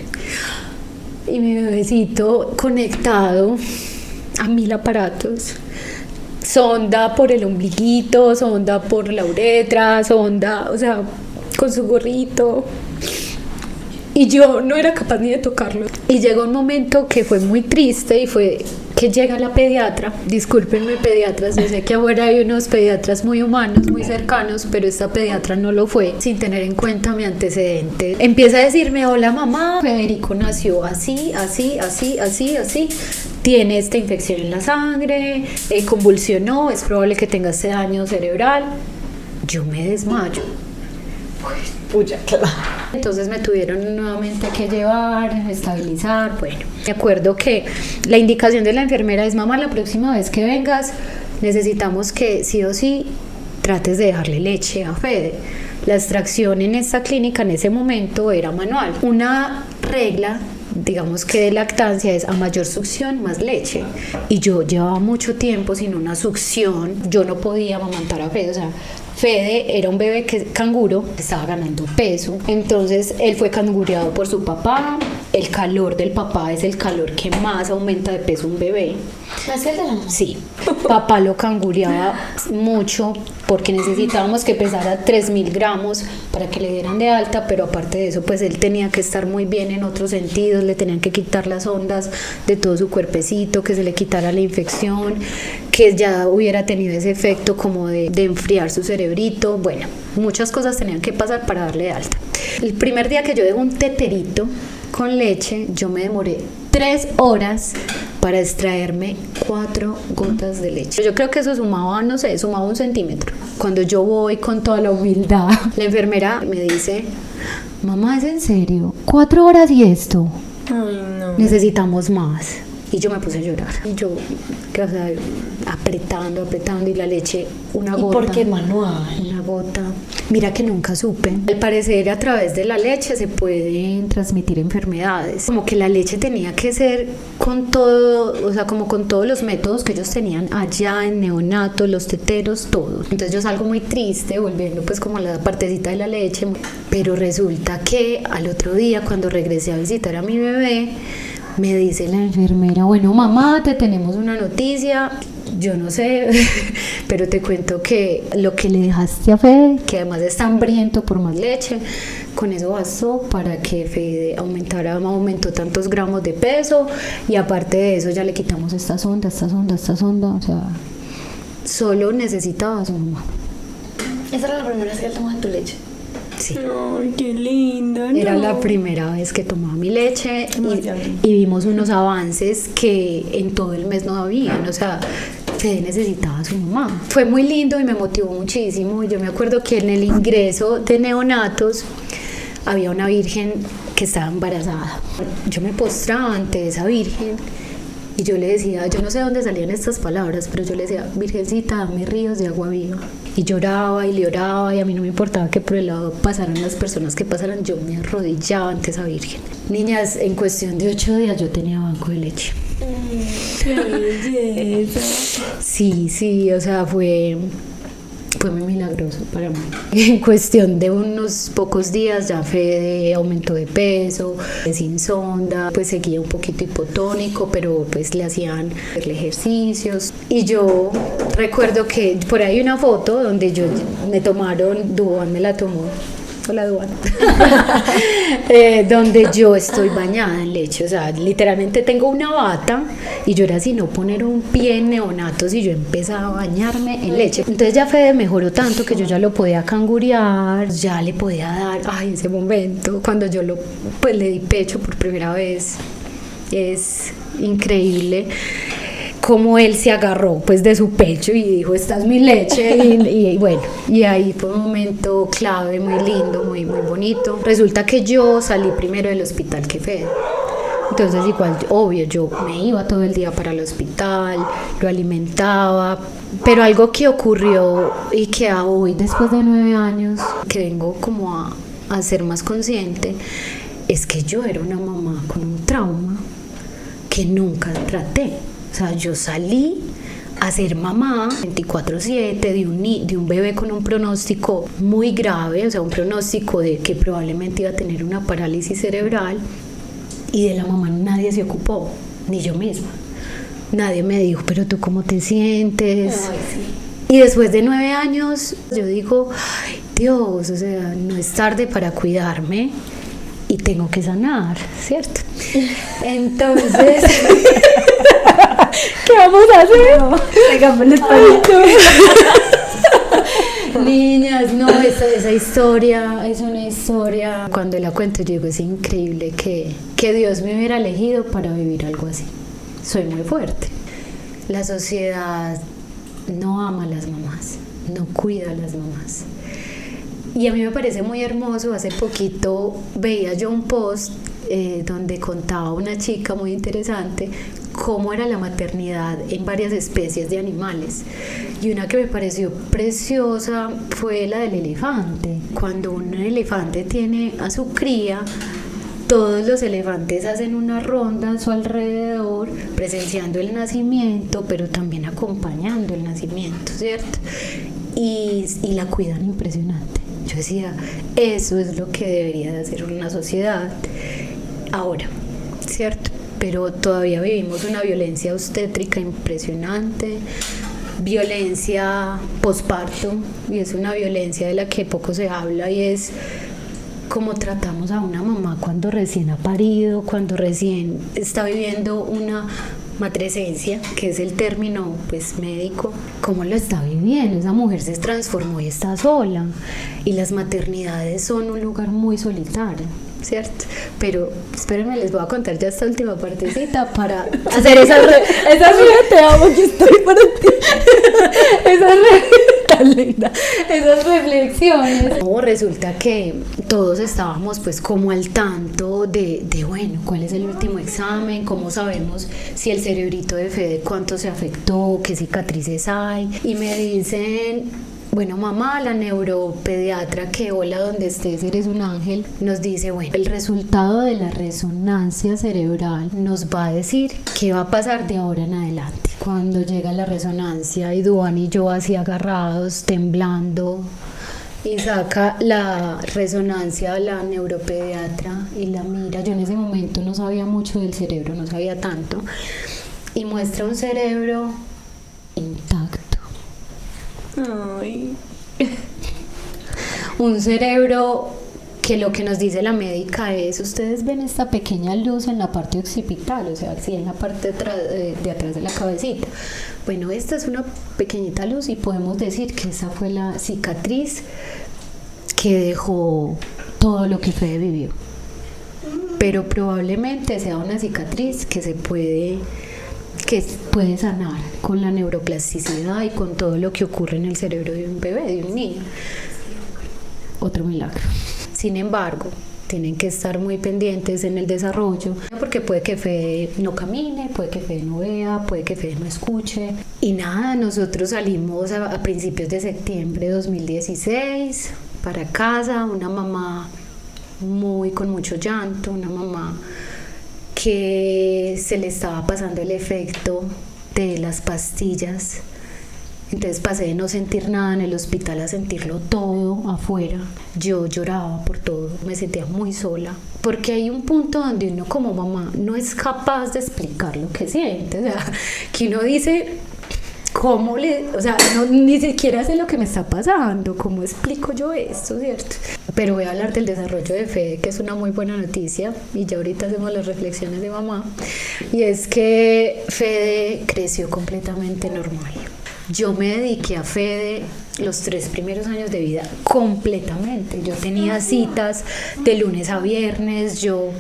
Y mi bebecito conectado a 1000 aparatos. Sonda por el ombliguito, sonda por la uretra, sonda, o sea, con su gorrito. Y yo no era capaz ni de tocarlo. Y llegó un momento que fue muy triste y fue que llega la pediatra. Discúlpenme, pediatras, yo sé que afuera hay unos pediatras muy humanos, muy cercanos, pero esta pediatra no lo fue, sin tener en cuenta mi antecedente. Empieza a decirme, hola mamá, Federico nació así, así, así, así, así. Tiene esta infección en la sangre, convulsionó, es probable que tenga este daño cerebral. Yo me desmayo. Puya, claro. Entonces me tuvieron nuevamente que llevar, estabilizar. Bueno, me acuerdo que la indicación de la enfermera es, mamá, la próxima vez que vengas necesitamos que sí o sí trates de dejarle leche a Fede. La extracción en esta clínica en ese momento era manual. Una regla, digamos que de lactancia, es a mayor succión más leche, y yo llevaba mucho tiempo sin una succión. Yo no podía amamantar a Fede, o sea, Fede era un bebé canguro, estaba ganando peso, entonces él fue cangureado por su papá. El calor del papá es el calor que más aumenta de peso un bebé. ¿Más que el de la mamá? Sí, papá lo cangureaba mucho porque necesitábamos que pesara 3000 gramos para que le dieran de alta, pero aparte de eso, pues él tenía que estar muy bien en otros sentidos, le tenían que quitar las ondas de todo su cuerpecito, que se le quitara la infección, que ya hubiera tenido ese efecto como de enfriar su cerebrito. Bueno, muchas cosas tenían que pasar para darle de alta. El primer día que yo dejé un teterito con leche, yo me demoré 3 horas para extraerme 4 gotas de leche. Yo creo que eso sumaba, no sé, sumaba 1 centímetro. Cuando yo voy con toda la humildad, la enfermera me dice, mamá, ¿es en serio? 4 horas y esto. Ay, no. Necesitamos más. Y yo me puse a llorar. Y yo, o sea, apretando, y la leche, una gota. ¿Y por qué manual? Una gota. Mira que nunca supe. Al parecer, a través de la leche se pueden transmitir enfermedades. Como que la leche tenía que ser con todo, o sea, como con todos los métodos que ellos tenían allá en neonato, los teteros, todo. Entonces yo salgo muy triste, volviendo pues como a la partecita de la leche. Pero resulta que al otro día, cuando regresé a visitar a mi bebé, me dice la enfermera, bueno mamá, te tenemos una noticia. Yo no sé, pero te cuento que lo que le dejaste a Fede, que además está hambriento por más leche, con eso bastó para que Fede aumentó tantos gramos de peso, y aparte de eso ya le quitamos esta sonda, o sea, solo necesitaba a su mamá. Esa era la primera vez que tomaban tu leche. Sí. Ay, qué lindo, ¿no? Era la primera vez que tomaba mi leche Demasiado lindo. y vimos unos avances que en todo el mes no habían, o sea, Fede necesitaba a su mamá. Fue muy lindo y me motivó muchísimo. Yo me acuerdo que en el ingreso de neonatos había una virgen que estaba embarazada. Yo me postraba ante esa virgen y yo le decía, yo no sé de dónde salían estas palabras, pero yo le decía, Virgencita, dame ríos de agua viva. Y lloraba y le oraba y a mí no me importaba que por el lado pasaran las personas que pasaran, yo me arrodillaba ante esa virgen. Niñas, en cuestión de 8 días yo tenía banco de leche. Qué belleza. Sí, o sea, fue muy milagroso para mí. En cuestión de unos pocos días ya Fede aumentó de peso, sin sonda, pues seguía un poquito hipotónico, pero pues le hacían ejercicios. Y yo recuerdo que por ahí hay una foto donde me tomaron, Duan me la tomó. Hola, Duan. Donde yo estoy bañada en leche, o sea, literalmente tengo una bata y yo era así, no poner un pie en neonatos y yo empezaba a bañarme en leche. Entonces ya Fede mejoró tanto que yo ya lo podía cangurear, ya le podía dar, ay, ese momento, cuando yo pues le di pecho por primera vez, es increíble cómo él se agarró pues de su pecho y dijo, esta es mi leche y bueno, y ahí fue un momento clave, muy lindo, muy bonito. Resulta que yo salí primero del hospital que Fede. Entonces igual, obvio, yo me iba todo el día para el hospital, lo alimentaba, pero algo que ocurrió y que hoy, después de 9 años, que vengo como a ser más consciente, es que yo era una mamá con un trauma que nunca traté. O sea, yo salí a ser mamá 24/7 de un bebé con un pronóstico muy grave, o sea, un pronóstico de que probablemente iba a tener una parálisis cerebral, y de la mamá nadie se ocupó, ni yo misma. Nadie me dijo, pero tú cómo te sientes. Ay, sí. Y después de 9 años, yo digo, ay, Dios, o sea, no es tarde para cuidarme y tengo que sanar, ¿cierto? Entonces, ¿Qué vamos a hacer? Pegamos el palito. niñas, no, esa historia es una historia, cuando la cuento yo digo, es increíble que Dios me hubiera elegido para vivir algo así. Soy muy fuerte. La sociedad no ama a las mamás, no cuida a las mamás. Y a mí me parece muy hermoso, hace poquito veía yo un post donde contaba una chica muy interesante cómo era la maternidad en varias especies de animales. Y una que me pareció preciosa fue la del elefante. Cuando un elefante tiene a su cría, todos los elefantes hacen una ronda a su alrededor, presenciando el nacimiento, pero también acompañando el nacimiento, ¿cierto? Y la cuidan impresionante. Yo decía, eso es lo que debería de hacer una sociedad ahora, ¿cierto? Pero todavía vivimos una violencia obstétrica impresionante, violencia posparto, y es una violencia de la que poco se habla, y es cómo tratamos a una mamá cuando recién ha parido, cuando recién está viviendo una matresencia, que es el término pues médico, cómo lo está viviendo. Esa mujer se transformó y está sola, y las maternidades son un lugar muy solitario, ¿cierto? Pero espérenme, les voy a contar ya esta última partecita para hacer esa Te amo, que estoy para ti. tan linda, esas reflexiones. No, resulta que todos estábamos pues como al tanto de bueno, ¿cuál es el último examen? ¿Cómo sabemos si el cerebrito de Fede cuánto se afectó? ¿Qué cicatrices hay? Y me dicen, bueno, mamá, la neuropediatra, que hola donde estés, eres un ángel, nos dice, bueno, el resultado de la resonancia cerebral nos va a decir qué va a pasar de ahora en adelante. Cuando llega la resonancia y Duan y yo así agarrados, temblando, y saca la resonancia a la neuropediatra y la mira, yo en ese momento no sabía mucho del cerebro, no sabía tanto, y muestra un cerebro intacto. Ay. Un cerebro que lo que nos dice la médica es, ustedes ven esta pequeña luz en la parte occipital, o sea, así en la parte de atrás de la cabecita, Bueno, esta es una pequeñita luz y podemos decir que esa fue la cicatriz que dejó todo lo que Fede vivió. Pero probablemente sea una cicatriz que puede sanar con la neuroplasticidad y con todo lo que ocurre en el cerebro de un bebé, de un niño. Otro milagro. Sin embargo, tienen que estar muy pendientes en el desarrollo, porque puede que Fede no camine, puede que Fede no vea, puede que Fede no escuche. Y nada, nosotros salimos a principios de septiembre de 2016 para casa, una mamá con mucho llanto, una mamá que se le estaba pasando el efecto de las pastillas. Entonces pasé de no sentir nada en el hospital a sentirlo todo afuera. Yo lloraba por todo, me sentía muy sola, porque hay un punto donde uno como mamá no es capaz de explicar lo que siente, o sea, que uno dice, ni siquiera sé lo que me está pasando, ¿cómo explico yo esto, cierto? Pero voy a hablar del desarrollo de Fede, que es una muy buena noticia, y ya ahorita hacemos las reflexiones de mamá, y es que Fede creció completamente normal. Yo me dediqué a Fede los 3 primeros años de vida completamente. Yo tenía citas de lunes a viernes, yo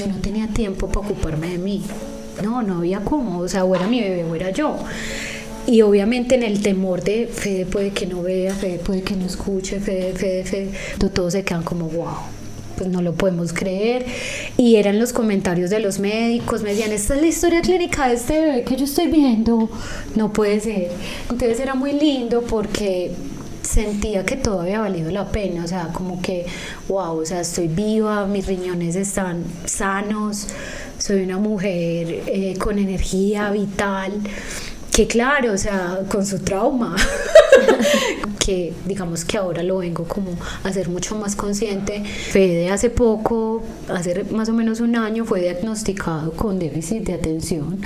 no tenía tiempo para ocuparme de mí. No había cómo, o sea, o era mi bebé o era yo. Y obviamente en el temor de Fede puede que no vea, Fede puede que no escuche, Fede, todos se quedan como wow. Pues no lo podemos creer. Y eran los comentarios de los médicos, me decían, esta es la historia clínica de este bebé que yo estoy viendo, no puede ser. Entonces era muy lindo porque sentía que todo había valido la pena, o sea, como que wow, o sea, estoy viva, mis riñones están sanos, soy una mujer con energía vital, que claro, o sea, con su trauma, que digamos que ahora lo vengo como a ser mucho más consciente. Fede hace más o menos un año, fue diagnosticado con déficit de atención,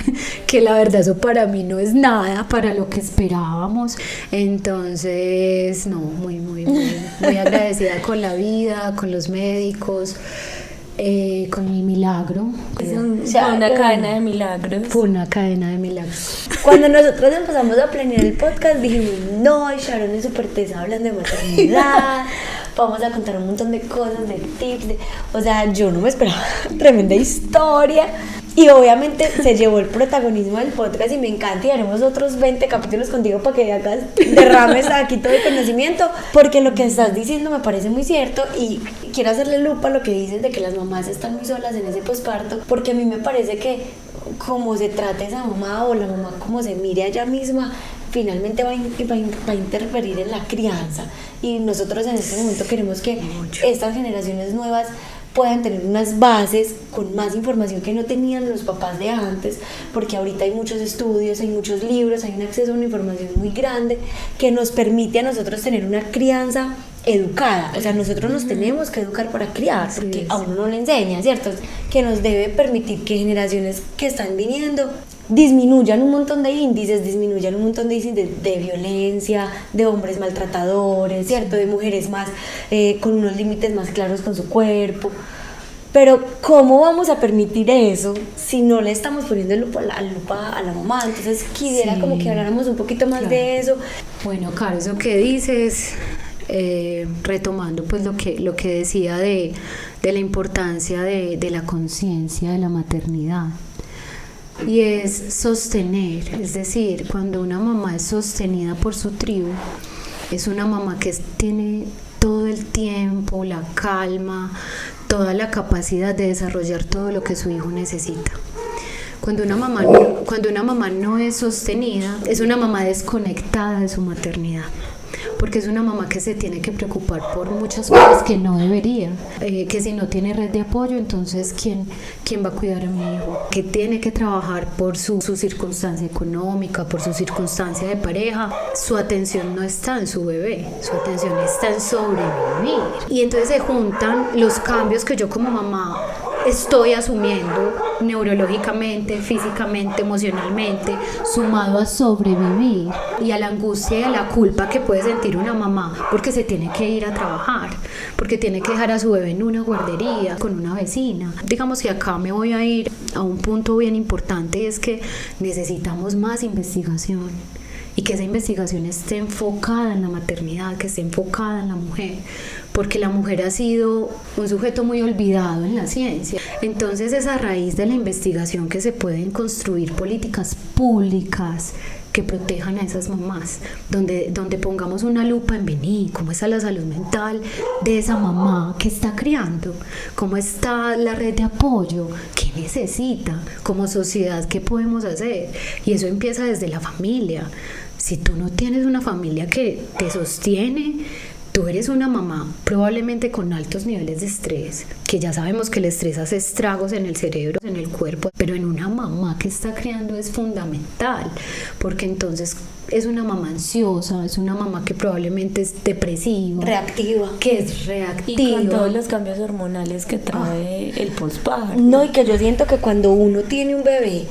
que la verdad eso para mí no es nada para lo que esperábamos. Entonces, no, muy agradecida con la vida, con los médicos. Con el milagro. Fue una cadena de milagros. Fue una cadena de milagros. Cuando nosotros empezamos a planear el podcast dijimos, no, Sharon es súper tesa hablando de maternidad, vamos a contar un montón de cosas, de tips, o sea, yo no me esperaba tremenda historia. Y obviamente se llevó el protagonismo del podcast y me encanta, y haremos otros 20 capítulos contigo para que hagas, derrames aquí todo el conocimiento, porque lo que estás diciendo me parece muy cierto y quiero hacerle lupa a lo que dices de que las mamás están muy solas en ese posparto, porque a mí me parece que como se trate esa mamá o la mamá como se mire a ella misma, finalmente va a interferir en la crianza, y nosotros en este momento queremos que estas generaciones nuevas puedan tener unas bases con más información que no tenían los papás de antes, porque ahorita hay muchos estudios, hay muchos libros, hay un acceso a una información muy grande que nos permite a nosotros tener una crianza educada. O sea, nosotros nos tenemos que educar para criar, porque a uno no le enseña, ¿cierto? Que nos debe permitir que generaciones que están viniendo disminuyan un montón de índices, de violencia, de hombres maltratadores, ¿cierto? De mujeres más con unos límites más claros con su cuerpo. Pero ¿cómo vamos a permitir eso si no le estamos poniendo lupa a la mamá? Entonces quisiera como que habláramos un poquito más de eso. Bueno, Caro, eso que dices, retomando pues lo que decía de la importancia de la conciencia de la maternidad. Y es sostener, es decir, cuando una mamá es sostenida por su tribu, es una mamá que tiene todo el tiempo, la calma, toda la capacidad de desarrollar todo lo que su hijo necesita. Cuando una mamá no es sostenida, es una mamá desconectada de su maternidad, porque es una mamá que se tiene que preocupar por muchas cosas que no debería, que si no tiene red de apoyo, entonces ¿quién va a cuidar a mi hijo? Que tiene que trabajar por su circunstancia económica, por su circunstancia de pareja. Su atención no está en su bebé, su atención está en sobrevivir. Y entonces se juntan los cambios que yo como mamá estoy asumiendo neurológicamente, físicamente, emocionalmente, sumado a sobrevivir y a la angustia y a la culpa que puede sentir una mamá porque se tiene que ir a trabajar, porque tiene que dejar a su bebé en una guardería con una vecina. Digamos que acá me voy a ir a un punto bien importante, y es que necesitamos más investigación y que esa investigación esté enfocada en la maternidad, que esté enfocada en la mujer, porque la mujer ha sido un sujeto muy olvidado en la ciencia. Entonces es a raíz de la investigación que se pueden construir políticas públicas que protejan a esas mamás, donde pongamos una lupa en venir, cómo está la salud mental de esa mamá que está criando, cómo está la red de apoyo, qué necesita, como sociedad, qué podemos hacer. Y eso empieza desde la familia. Si tú no tienes una familia que te sostiene, tú eres una mamá probablemente con altos niveles de estrés, que ya sabemos que el estrés hace estragos en el cerebro, en el cuerpo, pero en una mamá que está criando es fundamental, porque entonces es una mamá ansiosa, es una mamá que probablemente es depresiva, reactiva, que es reactiva. Y con todos los cambios hormonales que trae el posparto. No, y que yo siento que cuando uno tiene un bebé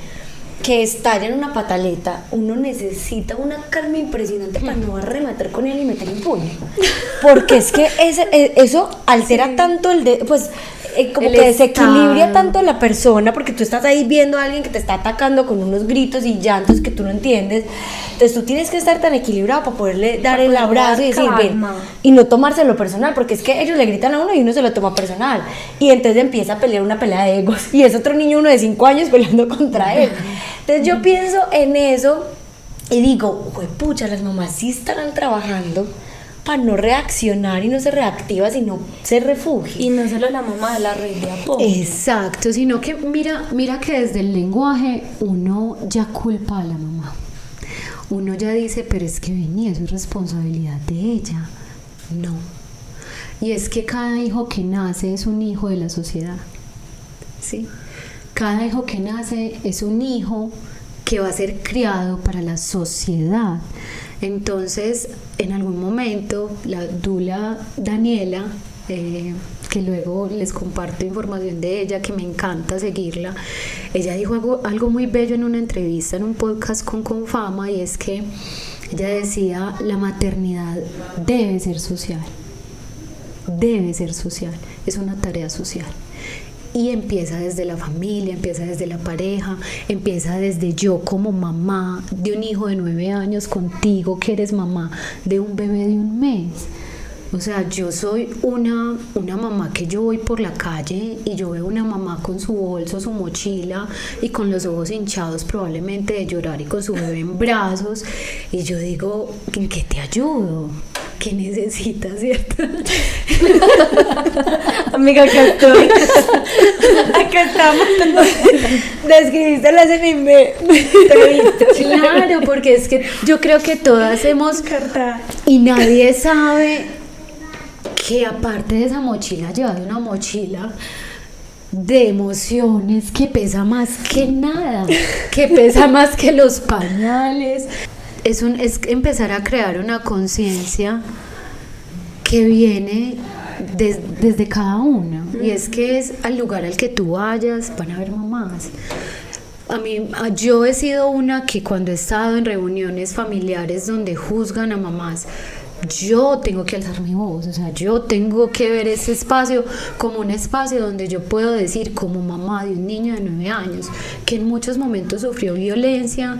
que estalla en una pataleta, uno necesita una calma impresionante para no arrematar con él y meter un puño, porque es que eso altera tanto como El que desequilibra estado. tanto a la persona, porque tú estás ahí viendo a alguien que te está atacando con unos gritos y llantos que tú no entiendes. Entonces tú tienes que estar tan equilibrado para poderle dar el abrazo y decir, ven, calma. y no tomárselo personal, porque es que ellos le gritan a uno y uno se lo toma personal, y entonces empieza a pelear una pelea de egos, y es otro niño, uno de 5 años, peleando contra él. Entonces yo pienso en eso y digo, pucha, las mamás sí estarán trabajando para no reaccionar y no ser reactiva, sino ser refugio. Y no solo la mamá, la red de apoyo. Exacto, sino que mira que desde el lenguaje uno ya culpa a la mamá. Uno ya dice, pero es que venía, eso es responsabilidad de ella. No. Y es que cada hijo que nace es un hijo de la sociedad. ¿Sí? Cada hijo que nace es un hijo que va a ser criado para la sociedad. Entonces, en algún momento, la dula Daniela, que luego les comparto información de ella, que me encanta seguirla, ella dijo algo muy bello en una entrevista, en un podcast con Confama, y es que ella decía, la maternidad debe ser social, es una tarea social. Y empieza desde la familia, empieza desde la pareja, empieza desde yo como mamá de un hijo de 9 años contigo que eres mamá de un bebé de 1 mes. O sea, yo soy una mamá que yo voy por la calle y yo veo una mamá con su bolso, su mochila y con los ojos hinchados probablemente de llorar y con su bebé en brazos, y yo digo, ¿en qué te ayudo? ¿Qué necesitas, cierto? Amiga, acá estoy. Acá estamos. Describiste la escena Claro, porque es que yo creo que todas hemos... Y nadie sabe que aparte de esa mochila, llevas una mochila de emociones que pesa más que nada, que pesa más que los pañales. Es empezar a crear una conciencia que viene desde cada una, y es que es al lugar al que tú vayas van a haber mamás. Yo he sido una que cuando he estado en reuniones familiares donde juzgan a mamás, yo tengo que alzar mi voz, o sea, yo tengo que ver ese espacio como un espacio donde yo puedo decir, como mamá de un niño de 9 años que en muchos momentos sufrió violencia,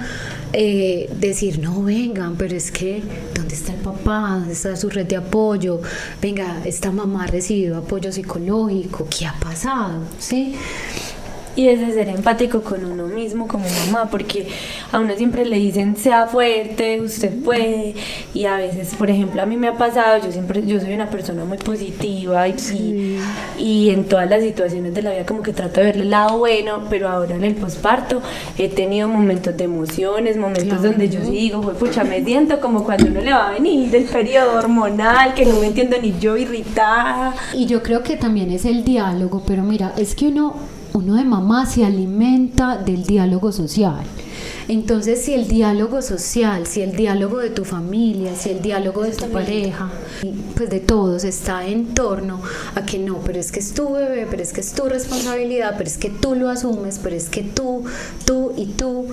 decir, no, vengan, pero es que ¿dónde está el papá? ¿Dónde está su red de apoyo? Venga, esta mamá recibió apoyo psicológico, ¿qué ha pasado? ¿Sí? Y es de ser empático con uno mismo como mamá, porque a uno siempre le dicen, sea fuerte, usted puede, y a veces, por ejemplo, a mí me ha pasado, yo soy una persona muy positiva y en todas las situaciones de la vida como que trato de verle el lado bueno, pero ahora en el posparto he tenido momentos de emociones, momentos donde yo sí digo, pucha, me siento como cuando uno le va a venir del periodo hormonal, que no me entiendo ni yo, irritada. Y yo creo que también es el diálogo, pero mira, es que uno de mamá se alimenta del diálogo social. Entonces, si el diálogo social, si el diálogo de tu familia, si el diálogo de tu pareja, pues de todos está en torno a que no, pero es que es tu bebé, pero es que es tu responsabilidad, pero es que tú lo asumes, pero es que tú y tú.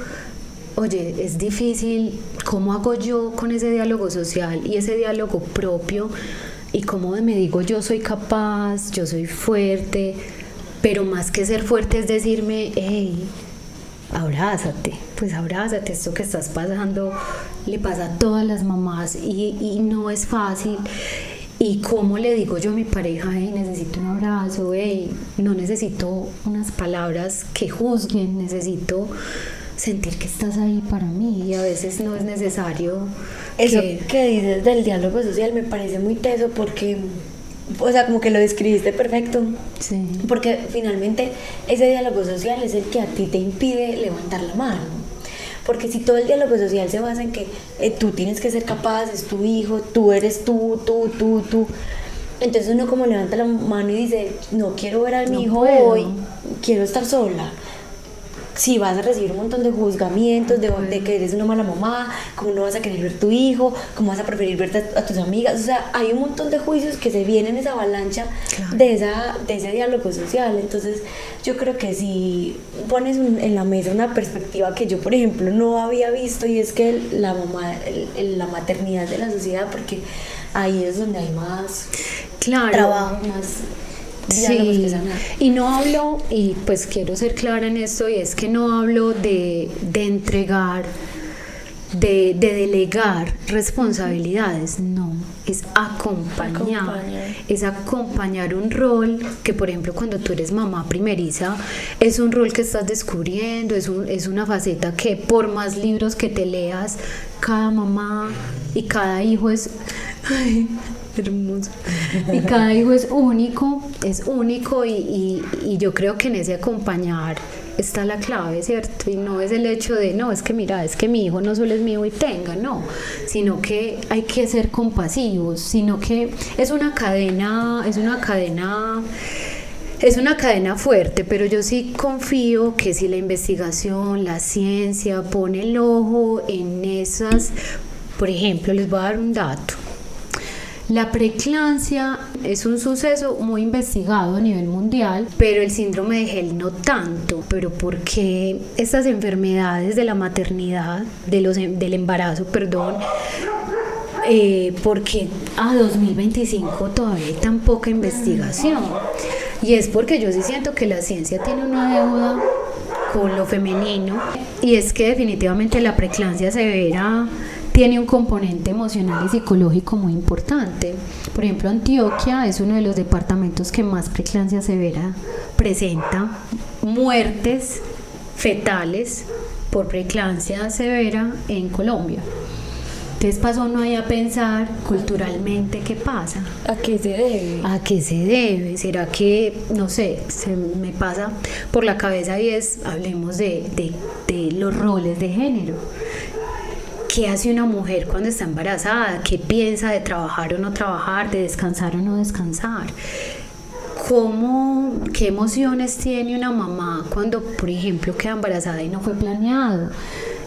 Oye, es difícil, ¿cómo hago yo con ese diálogo social y ese diálogo propio? Y cómo me digo, yo soy capaz, yo soy fuerte, pero más que ser fuerte es decirme, hey, abrázate, pues abrázate, esto que estás pasando le pasa a todas las mamás y no es fácil. Y cómo le digo yo a mi pareja, hey, necesito un abrazo, hey, no necesito unas palabras que juzguen, necesito sentir que estás ahí para mí, y a veces no es necesario. Eso que dices del diálogo social me parece muy teso porque, o sea, como que lo describiste perfecto. Sí. Porque finalmente ese diálogo social es el que a ti te impide levantar la mano. Porque si todo el diálogo social se basa en que tú tienes que ser capaz, es tu hijo, tú eres tú, entonces uno como levanta la mano y dice, no quiero ver a mi hijo hoy, quiero estar sola. Si vas a recibir un montón de juzgamientos de que eres una mala mamá, cómo no vas a querer ver a tu hijo, cómo vas a preferir verte a tus amigas, o sea, hay un montón de juicios que se vienen en esa avalancha, claro, de ese diálogo social. Entonces yo creo que si pones en la mesa una perspectiva que yo, por ejemplo, no había visto, y es que la maternidad de la sociedad, porque ahí es donde hay más, claro, trabajo, más... Sí, y no hablo, y pues quiero ser clara en esto, y es que no hablo de entregar, de delegar responsabilidades, no, es acompañar, es acompañar un rol que, por ejemplo, cuando tú eres mamá primeriza, es un rol que estás descubriendo, es una faceta que por más libros que te leas, cada mamá y cada hijo es... Ay, hermoso. Y cada hijo es único y yo creo que en ese acompañar está la clave, ¿cierto? Y no es el hecho de, no, es que mira, es que mi hijo no solo es mío y tenga, no, sino que hay que ser compasivos, sino que es una cadena fuerte, pero yo sí confío que si la investigación, la ciencia pone el ojo en esas, por ejemplo, les voy a dar un dato. La preeclampsia es un suceso muy investigado a nivel mundial, pero el síndrome de Gel no tanto. Pero ¿por qué estas enfermedades de la maternidad, del embarazo, perdón? Porque a 2025 todavía hay tan poca investigación. Y es porque yo sí siento que la ciencia tiene una deuda con lo femenino, y es que definitivamente la preeclampsia severa tiene un componente emocional y psicológico muy importante. Por ejemplo, Antioquia es uno de los departamentos que más preeclampsia severa presenta, muertes fetales por preeclampsia severa en Colombia. Entonces pasa uno ahí a pensar culturalmente qué pasa. ¿A qué se debe? ¿A qué se debe? ¿Será que, no sé, se me pasa por la cabeza y hablemos de los roles de género? ¿Qué hace una mujer cuando está embarazada? ¿Qué piensa de trabajar o no trabajar, de descansar o no descansar? ¿Qué emociones tiene una mamá cuando, por ejemplo, queda embarazada y no fue planeado?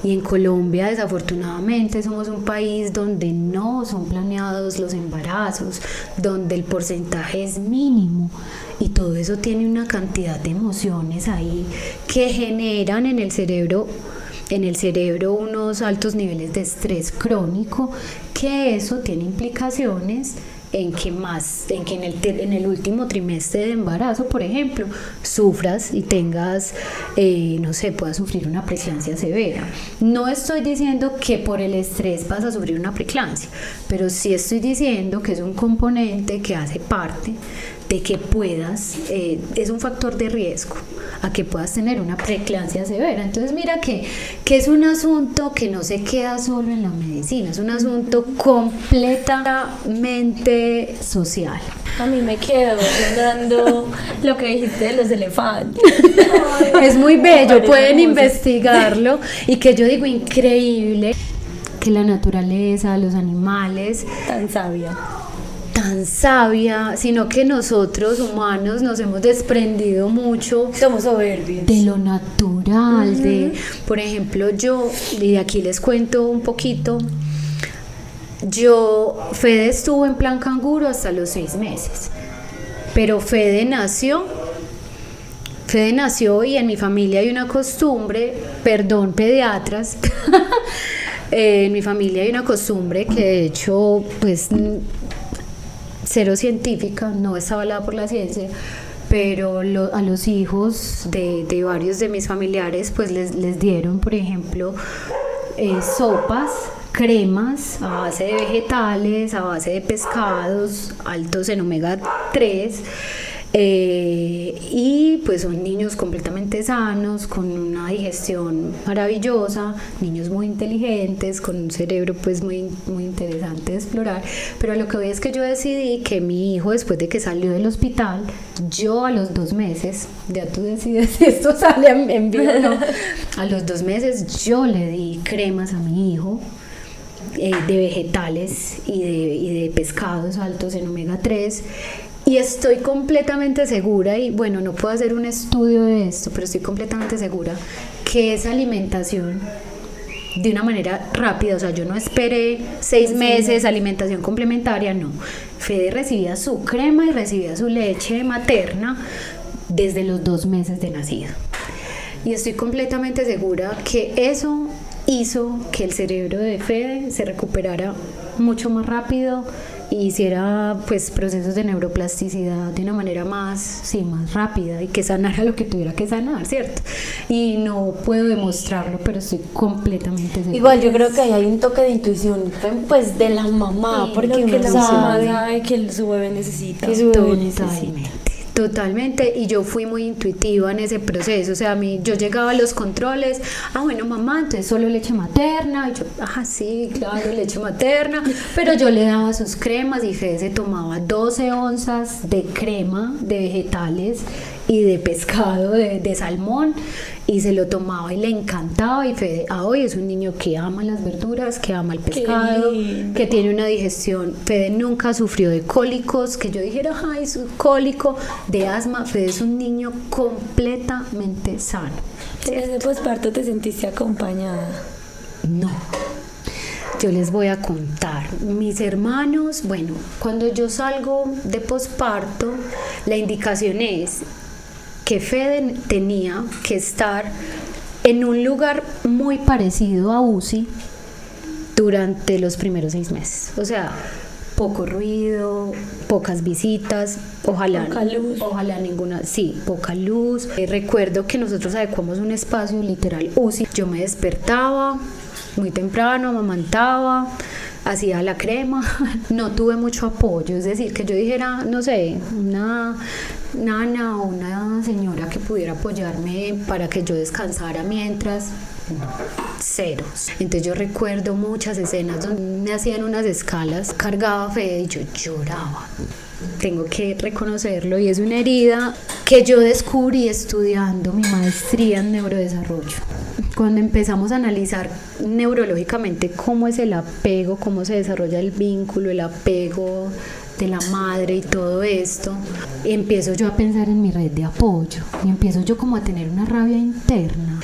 Y en Colombia, desafortunadamente, somos un país donde no son planeados los embarazos, donde el porcentaje es mínimo, y todo eso tiene una cantidad de emociones ahí que generan en el cerebro unos altos niveles de estrés crónico, que eso tiene implicaciones en que en el último trimestre de embarazo, por ejemplo, sufras y tengas, no sé, puedas sufrir una preeclampsia severa. No estoy diciendo que por el estrés vas a sufrir una preeclampsia, pero sí estoy diciendo que es un componente que hace parte de que puedas, es un factor de riesgo a que puedas tener una preeclampsia severa. Entonces mira que es un asunto que no se queda solo en la medicina, es un asunto completamente social. A mí me quedó sonando lo que dijiste de los elefantes. Es muy bello, pueden investigarlo, y que yo digo increíble que la naturaleza, los animales tan sabia, tan sabia, sino que nosotros humanos nos hemos desprendido mucho Somos soberbios. de lo natural, de, por ejemplo, yo, y aquí les cuento un poquito, Fede estuvo en plan canguro hasta los 6 meses, pero Fede nació y en mi familia hay una costumbre, perdón pediatras, en mi familia hay una costumbre que de hecho pues cero científica, no está avalada por la ciencia, pero a los hijos de varios de mis familiares pues les dieron, por ejemplo, sopas, cremas a base de vegetales, a base de pescados altos en omega 3, y pues son niños completamente sanos, con una digestión maravillosa, niños muy inteligentes, con un cerebro pues muy, muy interesante de explorar. Pero lo que voy es que yo decidí que mi hijo, después de que salió del hospital, yo a los 2 meses, ya tú decides si esto sale en vivo o no, a los 2 meses yo le di cremas a mi hijo, de vegetales y de pescados altos en omega 3. Y estoy completamente segura, y bueno, no puedo hacer un estudio de esto, pero estoy completamente segura que esa alimentación, de una manera rápida, o sea, yo no esperé 6 meses, alimentación complementaria, no. Fede recibía su crema y recibía su leche materna desde los 2 meses de nacido. Y estoy completamente segura que eso hizo que el cerebro de Fede se recuperara mucho más rápido y hiciera pues procesos de neuroplasticidad de una manera más rápida, y que sanara lo que tuviera que sanar, ¿cierto? Y no puedo demostrarlo, pero estoy completamente segura. Igual yo creo que ahí hay un toque de intuición pues de la mamá, Sí, porque lo que uno la mamá sabe sabe que su bebé necesita. que su bebé necesita. Totalmente, y yo fui muy intuitiva en ese proceso, o sea, yo llegaba a los controles, bueno mamá, entonces solo leche materna, y yo, sí, claro, leche materna, pero yo le daba sus cremas y Fede se tomaba 12 onzas de crema de vegetales y de pescado, de salmón, y se lo tomaba y le encantaba. Y Fede hoy es un niño que ama las verduras, que ama el pescado, que tiene una digestión. Fede nunca sufrió de cólicos, que yo dijera, es un cólico, de asma. Fede es un niño completamente sano. ¿En ese posparto te sentiste acompañada? No. Yo les voy a contar. Mis hermanos, bueno, cuando yo salgo de posparto, la indicación es que Fede tenía que estar en un lugar muy parecido a UCI durante los primeros 6 meses. O sea, poco ruido, pocas visitas, ojalá ninguna, poca luz. Recuerdo que nosotros adecuamos un espacio literal UCI. Yo me despertaba muy temprano, amamantaba, hacía la crema, no tuve mucho apoyo, es decir, que yo dijera, no sé, una nana o una señora que pudiera apoyarme para que yo descansara mientras, no, cero. Entonces yo recuerdo muchas escenas donde me hacían unas escalas, cargaba a Fede y yo lloraba. Tengo que reconocerlo, y es una herida que yo descubrí estudiando mi maestría en neurodesarrollo. Cuando empezamos a analizar neurológicamente cómo es el apego, cómo se desarrolla el vínculo, el apego de la madre y todo esto, empiezo yo a pensar en mi red de apoyo y empiezo yo como a tener una rabia interna.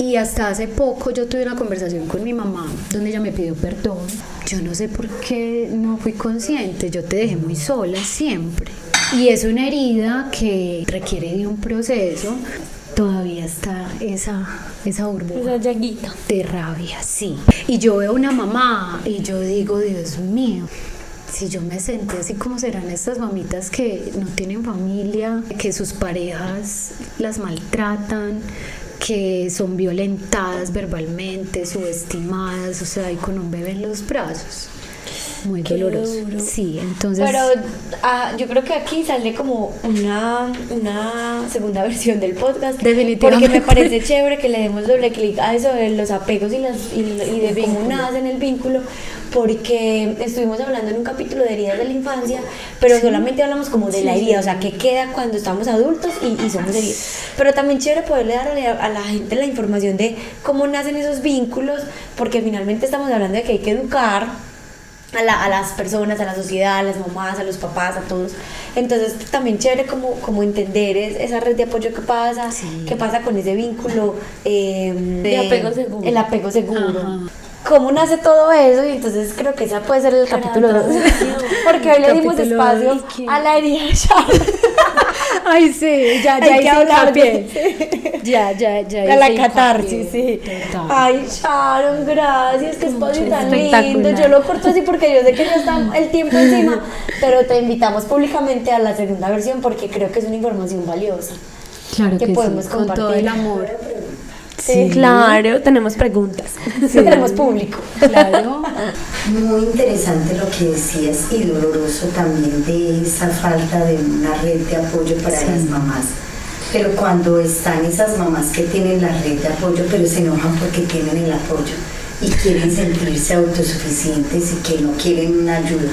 Y hasta hace poco yo tuve una conversación con mi mamá donde ella me pidió perdón. Yo no sé por qué no fui consciente, yo te dejé muy sola siempre. Y es una herida que requiere de un proceso. Todavía está esa burbuja, Esa llaguita de rabia, sí. Y yo veo una mamá y yo digo, Dios mío, si yo me senté así, ¿cómo serán estas mamitas que no tienen familia, que sus parejas las maltratan, que son violentadas verbalmente, subestimadas, o sea, y con un bebé en los brazos? Muy doloroso. duro. Sí, entonces... Pero yo creo que aquí sale como una segunda versión del podcast. Definitivamente. Porque me parece chévere que le demos doble clic a eso de los apegos y de cómo nace en el vínculo. Porque estuvimos hablando en un capítulo de heridas de la infancia, pero solamente hablamos como de la herida, o sea, que queda cuando estamos adultos y somos heridos. Pero también chévere poderle dar a la gente la información de cómo nacen esos vínculos, porque finalmente estamos hablando de que hay que educar a las personas, a la sociedad, a las mamás, a los papás, a todos. Entonces también chévere como entender esa red de apoyo que pasa, qué pasa con ese vínculo de apego seguro. El apego seguro. Ajá. ¿Cómo nace todo eso? Y entonces creo que ese puede ser el capítulo 2. Porque hoy le dimos Capítulo espacio dos, ¿y qué? a la herida de Sharon. Ay, sí, ya Hay que hice hablar hincapié. Ya A la hice catarsis, hincapié. sí. Total. Ay, Sharon, gracias, qué espacio tan espectacular. lindo. Yo lo corto así porque yo sé que ya está el tiempo encima, pero te invitamos públicamente a la segunda versión porque creo que es una información valiosa. Claro que que podemos sí, con todo compartir. el amor. Sí, Claro, tenemos preguntas. sí, tenemos público. Claro. Muy interesante lo que decías y doloroso también de esa falta de una red de apoyo para las mamás. Pero cuando están esas mamás que tienen la red de apoyo, pero se enojan porque tienen el apoyo y quieren sentirse autosuficientes y que no quieren una ayuda.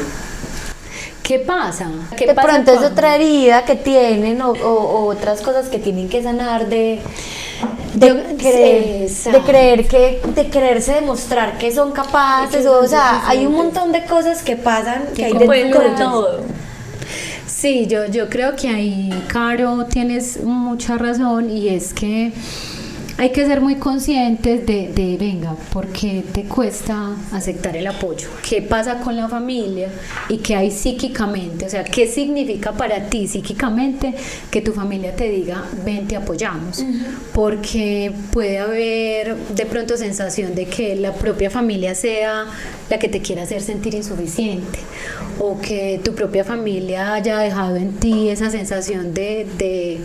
¿Qué pasa? ¿Qué De pasa pronto es cuando- otra herida que tienen o otras cosas que tienen que sanar de Exacto. creer de quererse demostrar que son capaces, o sea, hay un montón de cosas que pasan que hay Pueden dentro con todo. Sí, yo creo que ahí, Caro, tienes mucha razón y es que hay que ser muy conscientes venga, ¿por qué te cuesta aceptar el apoyo? ¿Qué pasa con la familia? ¿Y qué hay psíquicamente? O sea, ¿qué significa para ti psíquicamente que tu familia te diga, ven, te apoyamos? Porque puede haber de pronto sensación de que la propia familia sea la que te quiera hacer sentir insuficiente o que tu propia familia haya dejado en ti esa sensación de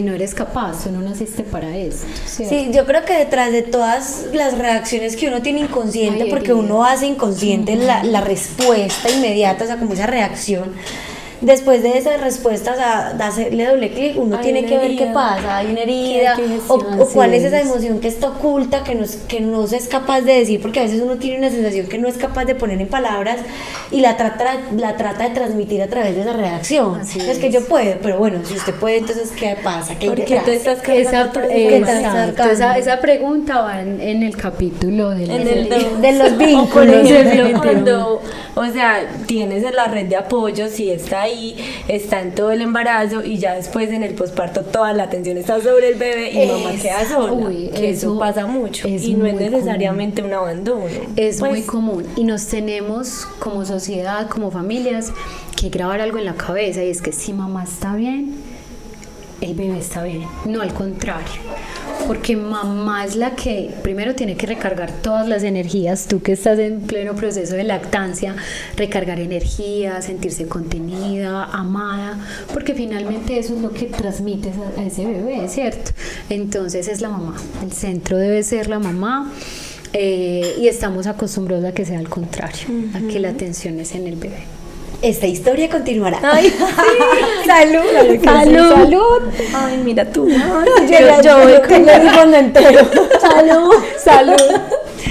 no eres capaz, tú no naciste para eso. ¿cierto? Sí, yo creo que detrás de todas las reacciones que uno tiene inconsciente, Hay porque heridas. uno hace inconsciente la respuesta inmediata, o sea, como esa reacción, después de esas respuestas de hacerle doble clic, uno Hay tiene una que ver qué herida. pasa, hay una herida, Que hay que o gestionar, cuál es sí. esa emoción que está oculta, que no se es capaz de decir, porque a veces uno tiene una sensación que no es capaz de poner en palabras y la trata de transmitir a través de esa reacción. Así Es que es. yo puedo, pero bueno, si usted puede, entonces ¿qué pasa? ¿Qué hay Porque detrás? tú estás Esa, cargando todas esas exacto, emociones. esa pregunta va en el capítulo del En el de los O por vínculos. ejemplo, cuando, o sea, tienes la red de apoyo, si está ahí, está en todo el embarazo y ya después en el posparto toda la atención está sobre el bebé y mamá queda sola. Uy, que eso pasa mucho es y no es muy necesariamente un abandono. Es Pues, muy común y nos tenemos como sociedad, como familias, que grabar algo en la cabeza y es que si mamá está bien, el bebé está bien, no al contrario. Porque mamá es la que primero tiene que recargar todas las energías, tú que estás en pleno proceso de lactancia, recargar energía, sentirse contenida, amada, porque finalmente eso es lo que transmites a ese bebé, ¿cierto? Entonces es la mamá, el centro debe ser la mamá. Y estamos acostumbrados a que sea al contrario, a que la atención es en el bebé. Esta historia continuará. Ay, Salud. Salud. Salud. Ay, mira tú. Yo le digo entero. Salud. Salud.